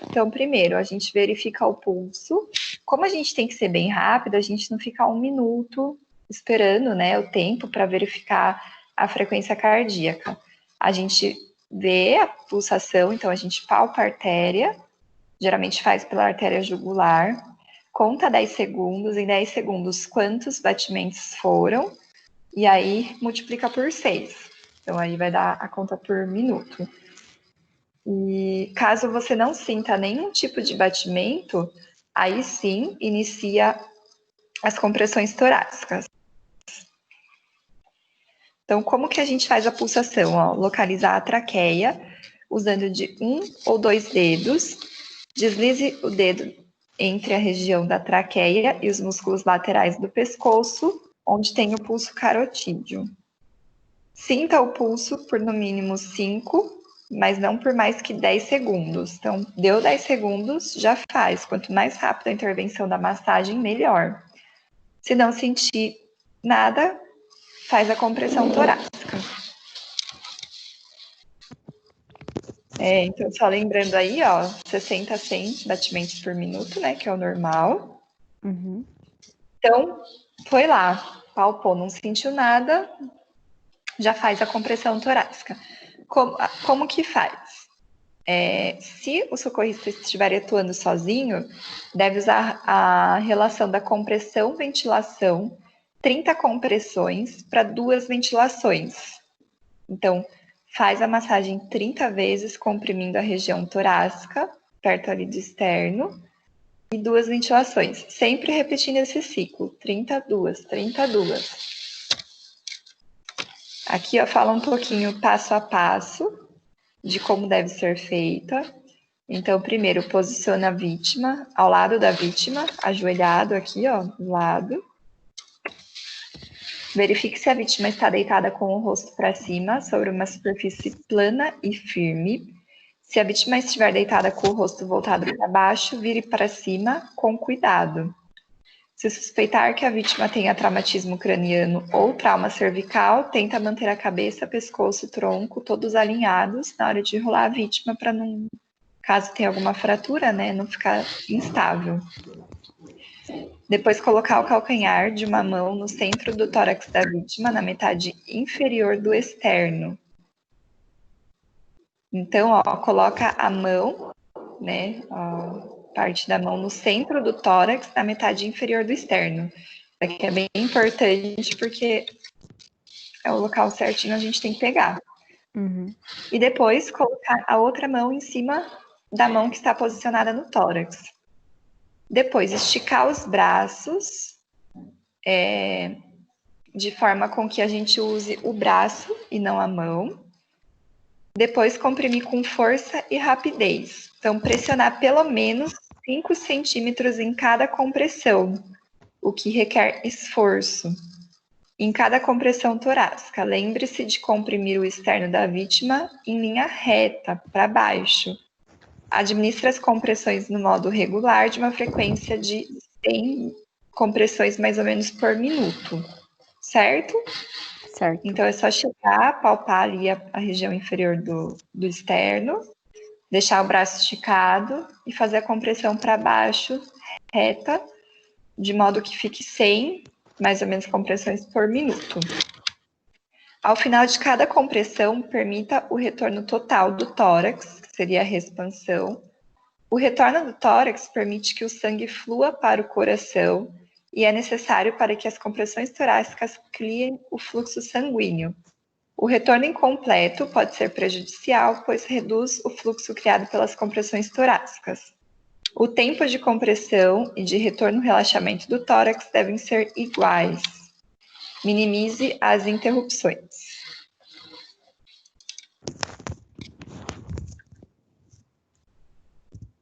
Então, primeiro, a gente verifica o pulso. Como a gente tem que ser bem rápido, a gente não fica 1 minuto esperando, né, o tempo para verificar a frequência cardíaca. A gente vê a pulsação, então a gente palpa a artéria, geralmente faz pela artéria jugular, conta 10 segundos, em 10 segundos quantos batimentos foram, e aí multiplica por 6. Então, aí vai dar a conta por minuto. E caso você não sinta nenhum tipo de batimento, aí sim inicia as compressões torácicas. Então, como que a gente faz a pulsação? Ó, localizar a traqueia usando de 1 ou 2 dedos. Deslize o dedo entre a região da traqueia e os músculos laterais do pescoço, onde tem o pulso carotídeo. Sinta o pulso por no mínimo 5, mas não por mais que 10 segundos. Então, deu 10 segundos, já faz. Quanto mais rápido a intervenção da massagem, melhor. Se não sentir nada, faz a compressão torácica. Então, só lembrando aí, ó, 60 a 100 batimentos por minuto, né, que é o normal. Uhum. Então, foi lá, palpou, não sentiu nada, já faz a compressão torácica. Como que faz? Se o socorrista estiver atuando sozinho, deve usar a relação da compressão-ventilação, 30 compressões para 2 ventilações. Então, faz a massagem 30 vezes, comprimindo a região torácica, perto ali do externo, e 2 ventilações. Sempre repetindo esse ciclo, 32, 32. Aqui, ó, fala um pouquinho passo a passo de como deve ser feita. Então, primeiro, posiciona a vítima ao lado da vítima, ajoelhado aqui, ó, do lado. Verifique se a vítima está deitada com o rosto para cima, sobre uma superfície plana e firme. Se a vítima estiver deitada com o rosto voltado para baixo, vire para cima com cuidado. Se suspeitar que a vítima tenha traumatismo craniano ou trauma cervical, tenta manter a cabeça, pescoço e tronco todos alinhados na hora de enrolar a vítima para não, caso tenha alguma fratura, né, não ficar instável. Depois colocar o calcanhar de uma mão no centro do tórax da vítima, na metade inferior do externo. Então, ó, coloca a mão, né, ó, parte da mão no centro do tórax, na metade inferior do externo. Isso aqui é bem importante porque é o local certinho a gente tem que pegar. Uhum. E depois colocar a outra mão em cima da mão que está posicionada no tórax. Depois esticar os braços, de forma com que a gente use o braço e não a mão. Depois comprimir com força e rapidez. Então, pressionar pelo menos 5 centímetros em cada compressão, o que requer esforço. Em cada compressão torácica, lembre-se de comprimir o externo da vítima em linha reta, para baixo. Administre as compressões no modo regular, de uma frequência de 100 compressões mais ou menos por minuto, certo? Certo. Então, é só chegar, palpar ali a região inferior do externo, deixar o braço esticado e fazer a compressão para baixo, reta, de modo que fique 100, mais ou menos, compressões por minuto. Ao final de cada compressão, permita o retorno total do tórax, que seria a expansão. O retorno do tórax permite que o sangue flua para o coração e é necessário para que as compressões torácicas criem o fluxo sanguíneo. O retorno incompleto pode ser prejudicial, pois reduz o fluxo criado pelas compressões torácicas. O tempo de compressão e de retorno-relaxamento do tórax devem ser iguais. Minimize as interrupções.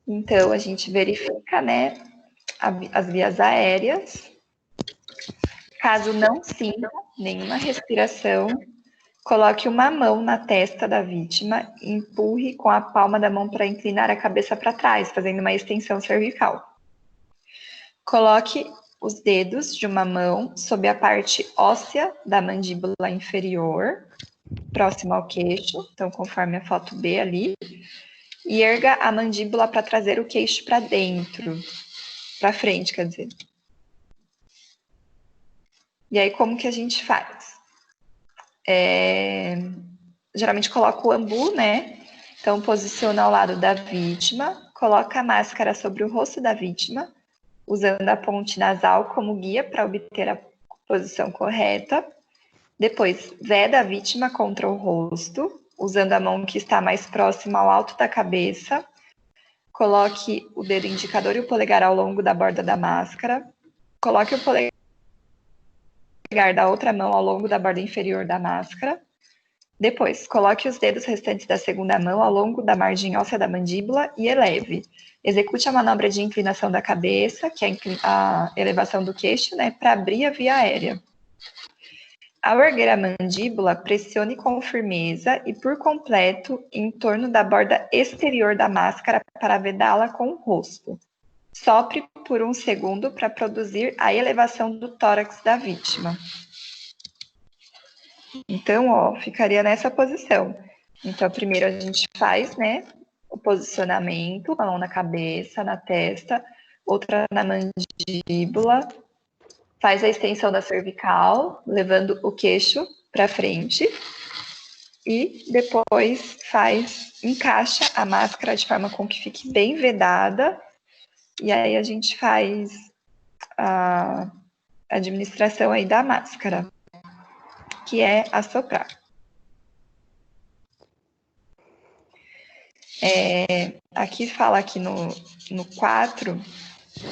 Então, a gente verifica, né, as vias aéreas. Caso não sinta nenhuma respiração, coloque uma mão na testa da vítima e empurre com a palma da mão para inclinar a cabeça para trás, fazendo uma extensão cervical. Coloque os dedos de uma mão sob a parte óssea da mandíbula inferior, próximo ao queixo, então conforme a foto B ali, e erga a mandíbula para trazer o queixo para dentro, para frente, quer dizer. E aí, como que a gente faz? Geralmente coloca o ambu, né? Então, posiciona ao lado da vítima, coloca a máscara sobre o rosto da vítima, usando a ponte nasal como guia para obter a posição correta. Depois, veda a vítima contra o rosto, usando a mão que está mais próxima ao alto da cabeça. Coloque o dedo indicador e o polegar ao longo da borda da máscara. Coloque o polegar da outra mão ao longo da borda inferior da máscara. Depois, coloque os dedos restantes da segunda mão ao longo da margem óssea da mandíbula e eleve. Execute a manobra de inclinação da cabeça, que é a elevação do queixo, né, para abrir a via aérea. Ao erguer a mandíbula, pressione com firmeza e por completo em torno da borda exterior da máscara para vedá-la com o rosto. Sopre por 1 segundo para produzir a elevação do tórax da vítima. Então, ó, ficaria nessa posição. Então, primeiro a gente faz, né, o posicionamento, uma mão na cabeça, na testa, outra na mandíbula, faz a extensão da cervical, levando o queixo para frente e depois encaixa a máscara de forma com que fique bem vedada e aí a gente faz a administração aí da máscara, que é assoprar. Aqui fala aqui no 4,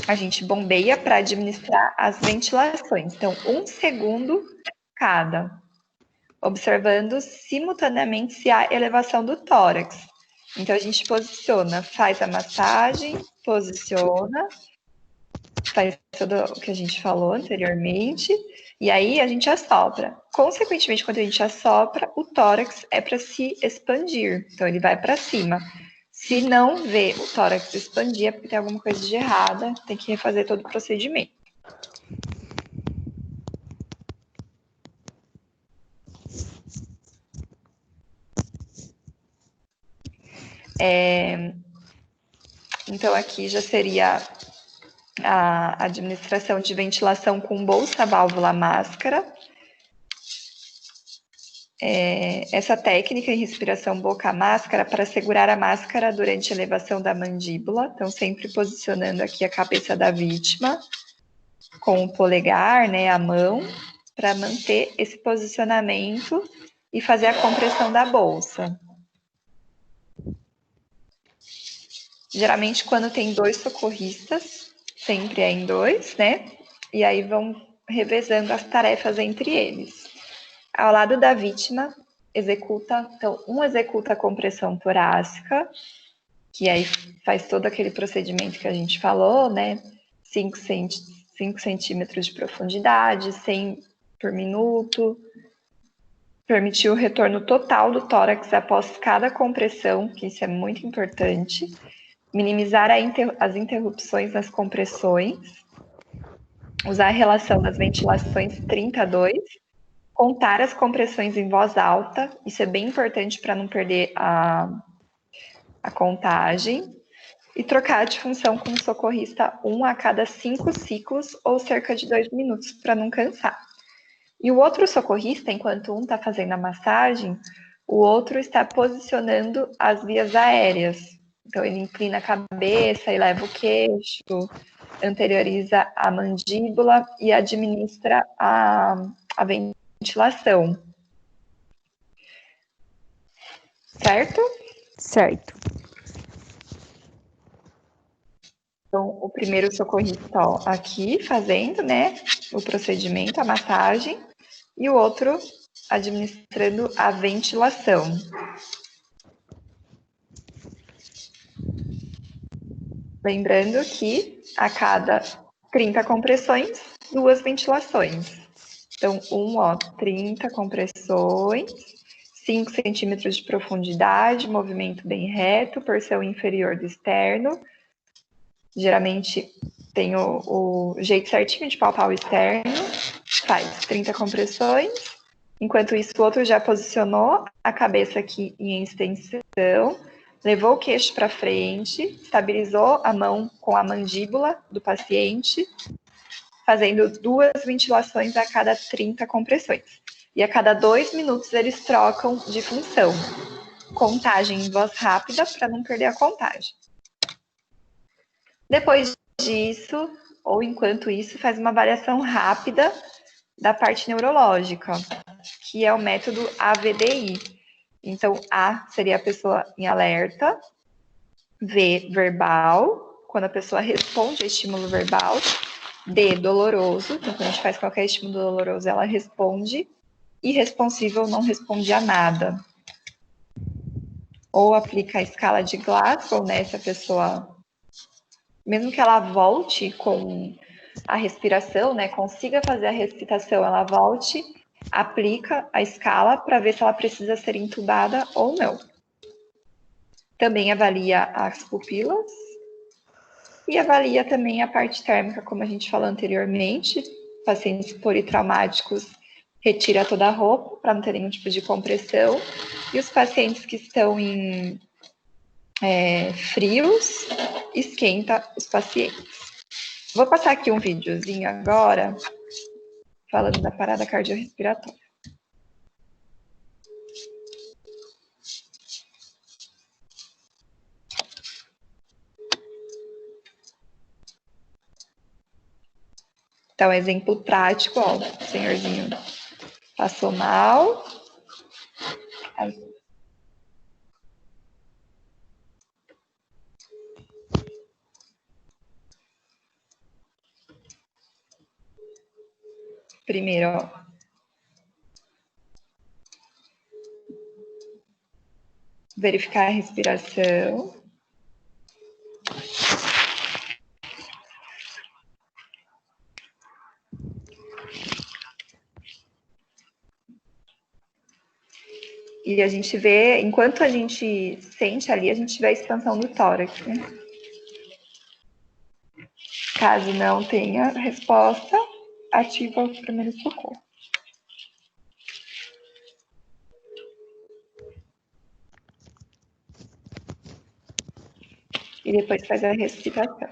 a gente bombeia para administrar as ventilações. Então, 1 segundo cada, observando simultaneamente se há elevação do tórax. Então, a gente posiciona, faz a massagem, posiciona, faz tudo o que a gente falou anteriormente, e aí a gente assopra. Consequentemente, quando a gente assopra, o tórax é para se expandir, então ele vai para cima. Se não vê o tórax expandir, é porque tem alguma coisa de errada, tem que refazer todo o procedimento. Então, aqui já seria a administração de ventilação com bolsa, válvula, máscara. Essa técnica em respiração boca-máscara para segurar a máscara durante a elevação da mandíbula. Então, sempre posicionando aqui a cabeça da vítima com o polegar, né, a mão, para manter esse posicionamento e fazer a compressão da bolsa. Geralmente, quando tem 2 socorristas, sempre é em 2, né? E aí vão revezando as tarefas entre eles. Ao lado da vítima, então, um executa a compressão torácica, que aí faz todo aquele procedimento que a gente falou, né? 5 centímetros de profundidade, 100 por minuto. Permitir o retorno total do tórax após cada compressão, que isso é muito importante. Minimizar as interrupções nas compressões. Usar a relação das ventilações 30-2, Contar as compressões em voz alta, isso é bem importante para não perder a contagem. E trocar de função com o socorrista 1 a cada 5 ciclos ou cerca de 2 minutos para não cansar. E o outro socorrista, enquanto um está fazendo a massagem, o outro está posicionando as vias aéreas. Então, ele inclina a cabeça, eleva o queixo, anterioriza a mandíbula e administra a ventilação. Certo? Certo. Então, o primeiro socorrista, ó, aqui fazendo, né, o procedimento, a massagem, e o outro administrando a ventilação. Lembrando que a cada 30 compressões, 2 ventilações. Então, 30 compressões, 5 centímetros de profundidade, movimento bem reto, porção inferior do externo. Geralmente tem o jeito certinho de palpar o externo, faz 30 compressões. Enquanto isso, o outro já posicionou a cabeça aqui em extensão, levou o queixo para frente, estabilizou a mão com a mandíbula do paciente, fazendo 2 ventilações a cada 30 compressões. E a cada 2 minutos eles trocam de função. Contagem em voz rápida para não perder a contagem. Depois disso, ou enquanto isso, faz uma avaliação rápida da parte neurológica, que é o método AVDI. Então, A seria a pessoa em alerta, V, verbal, quando a pessoa responde a estímulo verbal, D, doloroso, então quando a gente faz qualquer estímulo doloroso, ela responde, irresponsível, não responde a nada. Ou aplica a escala de Glasgow, né, se a pessoa, mesmo que ela volte com a respiração, né, consiga fazer a respiração, ela volte, aplica a escala para ver se ela precisa ser entubada ou não. Também avalia as pupilas e avalia também a parte térmica, como a gente falou anteriormente. Pacientes politraumáticos retira toda a roupa para não ter nenhum tipo de compressão. E os pacientes que estão em frios, esquenta os pacientes. Vou passar aqui um videozinho agora, falando da parada cardiorrespiratória. Então, exemplo prático, ó, o senhorzinho passou mal. Aí. Primeiro, ó. Verificar a respiração. E a gente vê, enquanto a gente sente ali, a gente vê a expansão do tórax, né? Caso não tenha resposta, ativa o primeiro socorro. E depois faz a ressuscitação.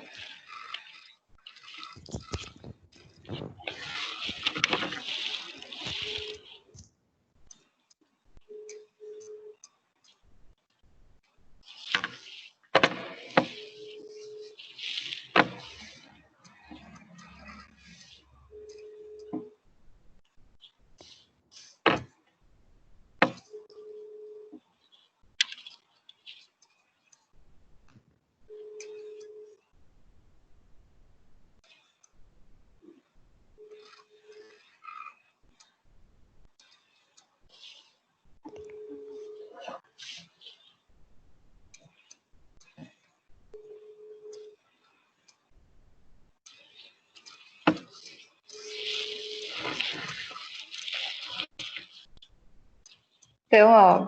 Então, ó,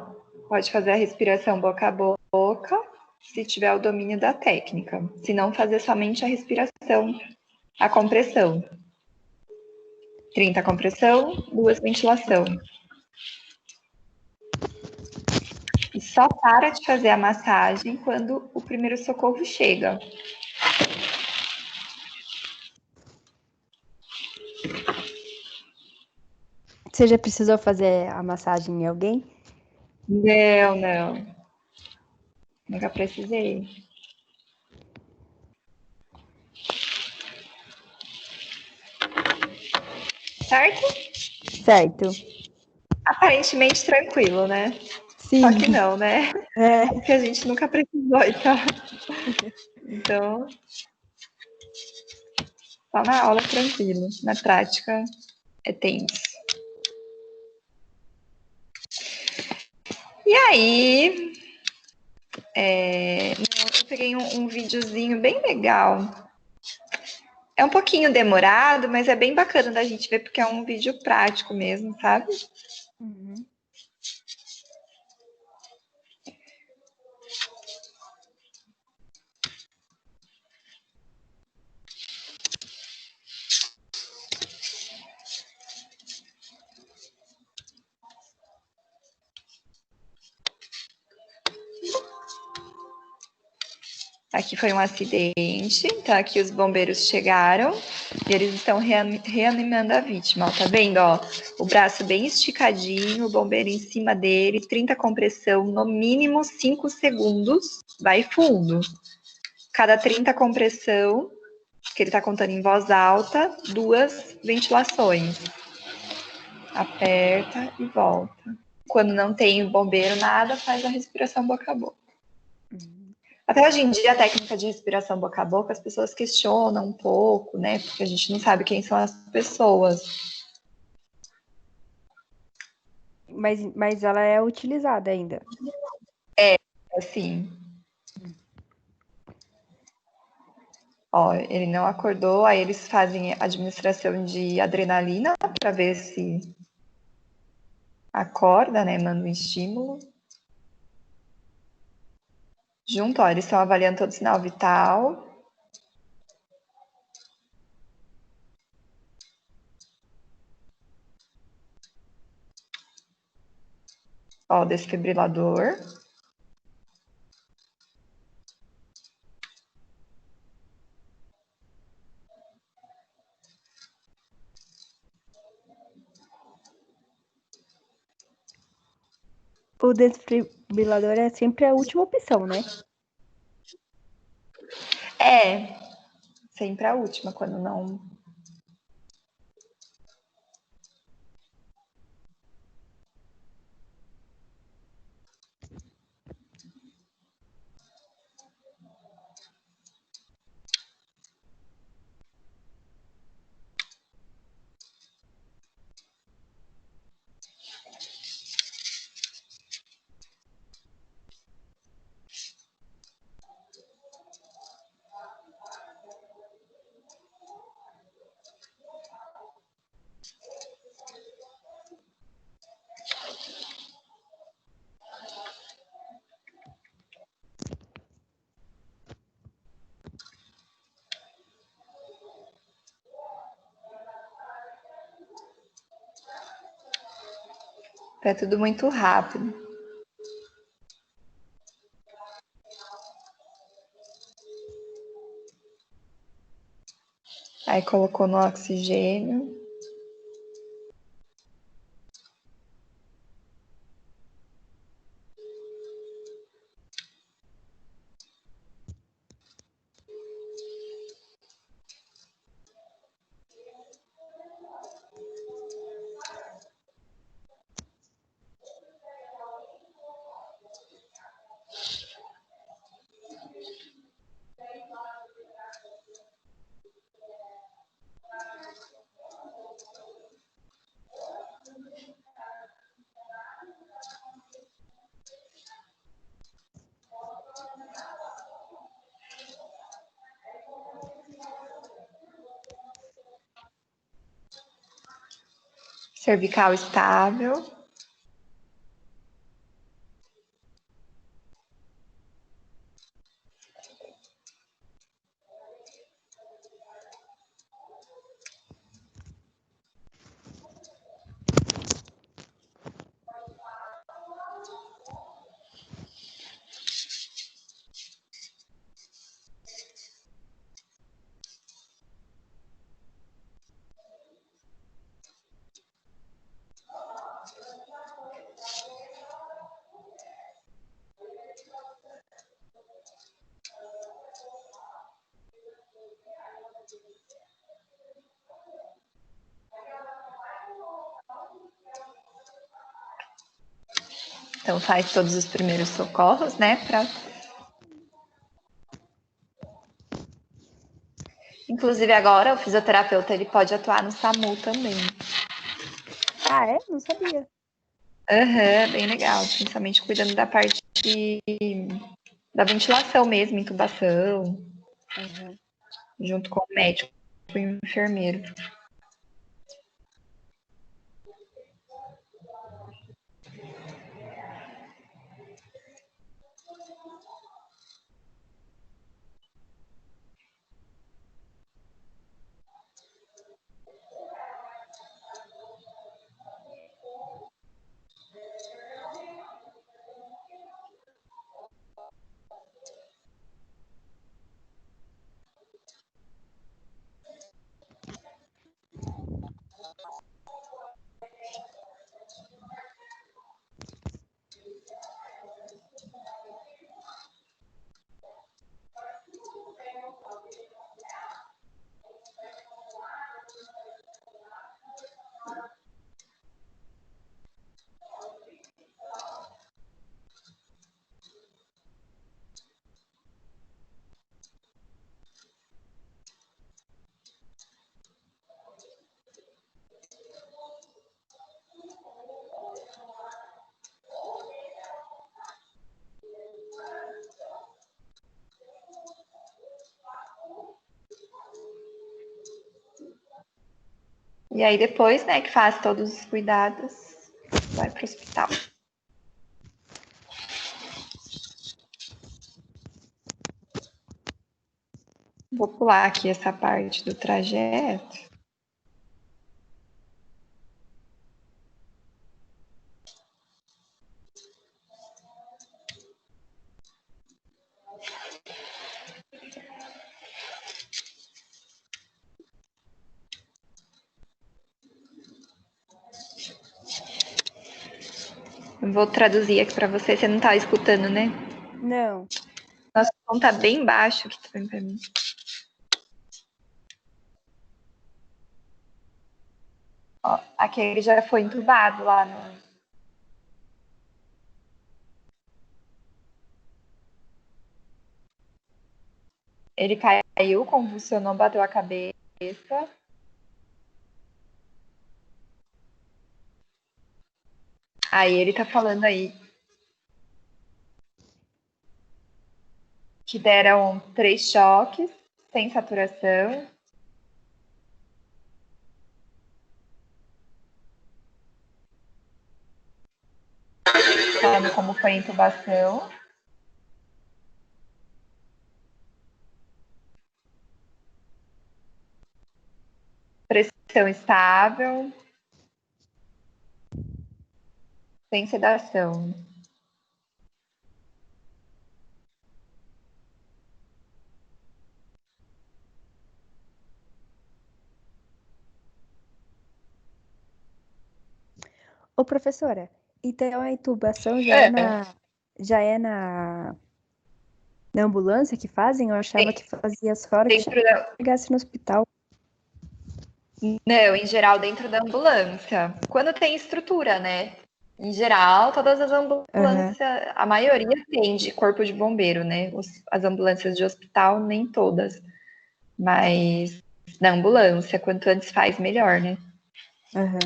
pode fazer a respiração boca a boca, se tiver o domínio da técnica. Se não, fazer somente a respiração, a compressão. 30 compressão, 2 ventilação. E só para de fazer a massagem quando o primeiro socorro chega. Você já precisou fazer a massagem em alguém? Não. Nunca precisei. Certo? Certo. Aparentemente tranquilo, né? Sim. Só que não, né? É. Porque a gente nunca precisou, então. Então, só na aula tranquilo. Na prática, é tenso. E aí, eu peguei um videozinho bem legal. É um pouquinho demorado, mas é bem bacana da gente ver, porque é um vídeo prático mesmo, sabe? Uhum. Aqui foi um acidente, então aqui os bombeiros chegaram e eles estão reanimando a vítima, ó, tá vendo, ó? O braço bem esticadinho, o bombeiro em cima dele, 30 compressão, no mínimo 5 segundos, vai fundo. Cada 30 compressão, que ele tá contando em voz alta, 2 ventilações. Aperta e volta. Quando não tem bombeiro, nada, faz a respiração boca a boca. Até hoje em dia, a técnica de respiração boca a boca, as pessoas questionam um pouco, né? Porque a gente não sabe quem são as pessoas. Mas ela é utilizada ainda. Assim, ó, ele não acordou, aí eles fazem administração de adrenalina para ver se acorda, né? Manda um estímulo. Junto, ó, eles estão avaliando todo o sinal vital. Ó, o desfibrilador. O desfibrilador é sempre a última opção, né? É, sempre a última, quando não. É tudo muito rápido. Aí colocou no oxigênio. Cervical estável. Então faz todos os primeiros socorros, né? Inclusive agora o fisioterapeuta ele pode atuar no SAMU também. Ah, é? Não sabia. Bem legal, principalmente cuidando da parte da ventilação mesmo, intubação, junto com o médico e o enfermeiro. E aí depois, né, que faz todos os cuidados, vai para o hospital. Vou pular aqui essa parte do trajeto. Eu vou traduzir aqui para você. Você não está escutando, né? Não. Nosso som tá bem baixo aqui também para mim. Ó, aqui ele já foi entubado lá no... Ele caiu, convulsionou, bateu a cabeça. Aí ele tá falando aí que deram 3 choques, sem saturação. Falando como foi a intubação. Pressão estável. Sem sedação. Ô, professora, então a intubação já é na ambulância que fazem? Eu achava que fazia só hora que Dentro da... chegasse no hospital. Não, em geral, dentro da ambulância. Quando tem estrutura, né? Em geral, todas as ambulâncias, a maioria tem de corpo de bombeiro, né? As ambulâncias de hospital, nem todas. Mas na ambulância, quanto antes faz, melhor, né? Aham.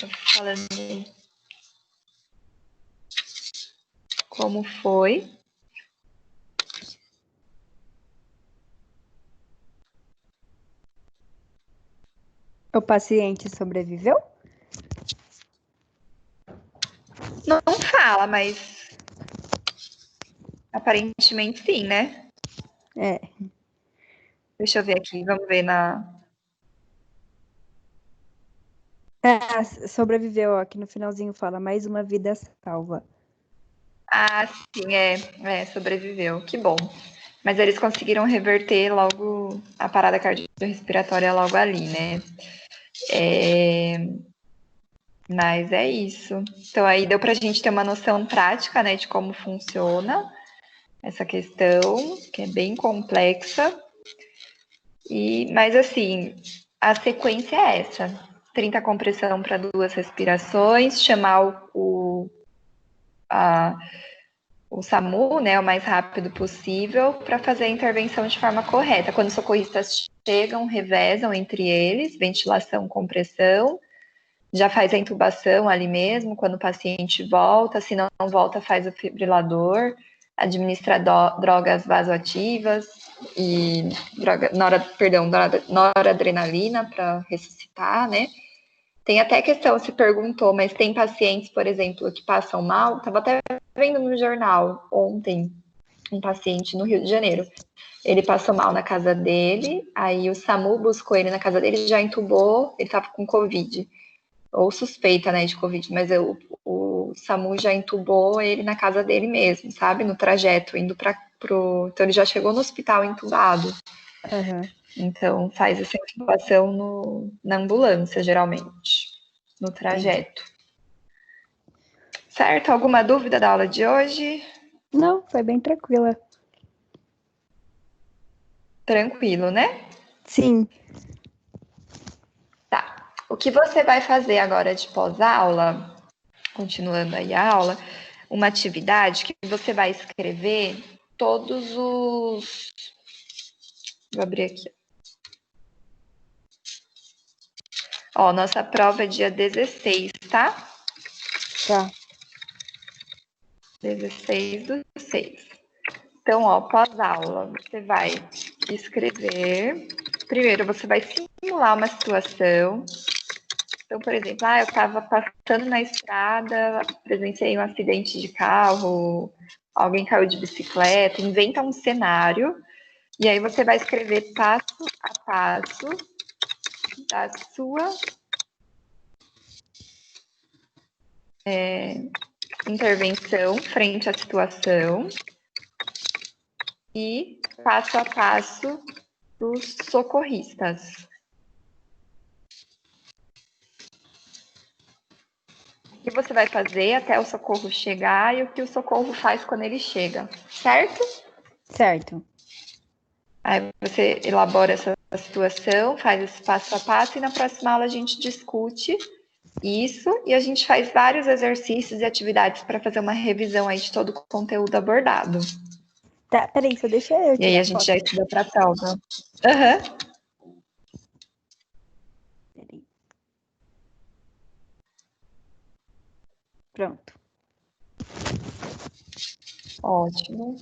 Tô falando aí. Como foi? O paciente sobreviveu? Não fala, mas aparentemente sim, né? É. Deixa eu ver aqui, vamos ver na... Sobreviveu, ó, aqui no finalzinho fala, mais uma vida salva. Ah, sim, sobreviveu. Que bom. Mas eles conseguiram reverter logo a parada cardiorrespiratória logo ali, né? Mas é isso. Então, aí deu para a gente ter uma noção prática, né, de como funciona essa questão, que é bem complexa. Mas, assim, a sequência é essa. 30 compressão para 2 respirações, chamar o SAMU, né, o mais rápido possível, para fazer a intervenção de forma correta. Quando os socorristas chegam, revezam entre eles, ventilação, compressão, já faz a intubação ali mesmo, quando o paciente volta, se não volta, faz o fibrilador, administra drogas vasoativas e noradrenalina para ressuscitar, né? Tem até questão, se perguntou, mas tem pacientes, por exemplo, que passam mal. Estava até vendo no jornal ontem um paciente no Rio de Janeiro. Ele passou mal na casa dele, aí o SAMU buscou ele na casa dele, já entubou, ele estava com Covid, ou suspeita, né, de Covid, mas o SAMU já entubou ele na casa dele mesmo, sabe? No trajeto, indo pro. Então ele já chegou no hospital entubado. Uhum. Então faz essa intubação na ambulância, geralmente, no trajeto. Certo? Alguma dúvida da aula de hoje? Não, foi bem tranquila. Tranquilo, né? Sim. Tá. O que você vai fazer agora de pós-aula, continuando aí a aula, uma atividade que você vai escrever todos os. Vou abrir aqui. Ó, nossa prova é dia 16, tá? Tá. 16/6. Então, ó, pós-aula, você vai escrever. Primeiro, você vai simular uma situação. Então, por exemplo, eu estava passando na estrada, presenciei um acidente de carro, alguém caiu de bicicleta, inventa um cenário, e aí você vai escrever passo a passo da sua intervenção frente à situação e passo a passo dos socorristas. O que você vai fazer até o socorro chegar e o que o socorro faz quando ele chega, certo? Certo. Aí você elabora essa situação, faz esse passo a passo e na próxima aula a gente discute isso e a gente faz vários exercícios e atividades para fazer uma revisão aí de todo o conteúdo abordado. Tá, peraí, só deixa eu E aí tirar a gente foto. já estuda para a prova. Aham. Peraí. Pronto. Ótimo.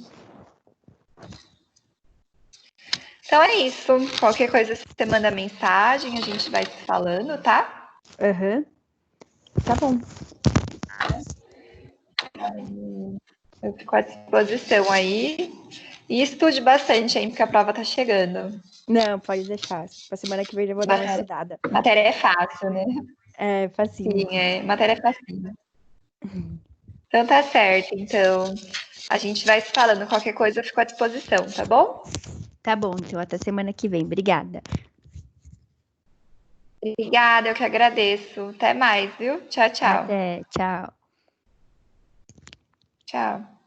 Então é isso. Qualquer coisa você manda mensagem, a gente vai se falando, tá? Aham. Tá bom. Eu fico à disposição aí. E estude bastante aí, porque a prova tá chegando. Não, pode deixar. Pra semana que vem já vou dar uma estudada. Matéria é fácil, né? É, facinho. Sim, matéria é fácil. Então tá certo. Então, a gente vai se falando. Qualquer coisa eu fico à disposição, tá bom? Tá bom, então até semana que vem. Obrigada. Obrigada, eu que agradeço. Até mais, viu? Tchau, tchau. Até. Tchau. Tchau.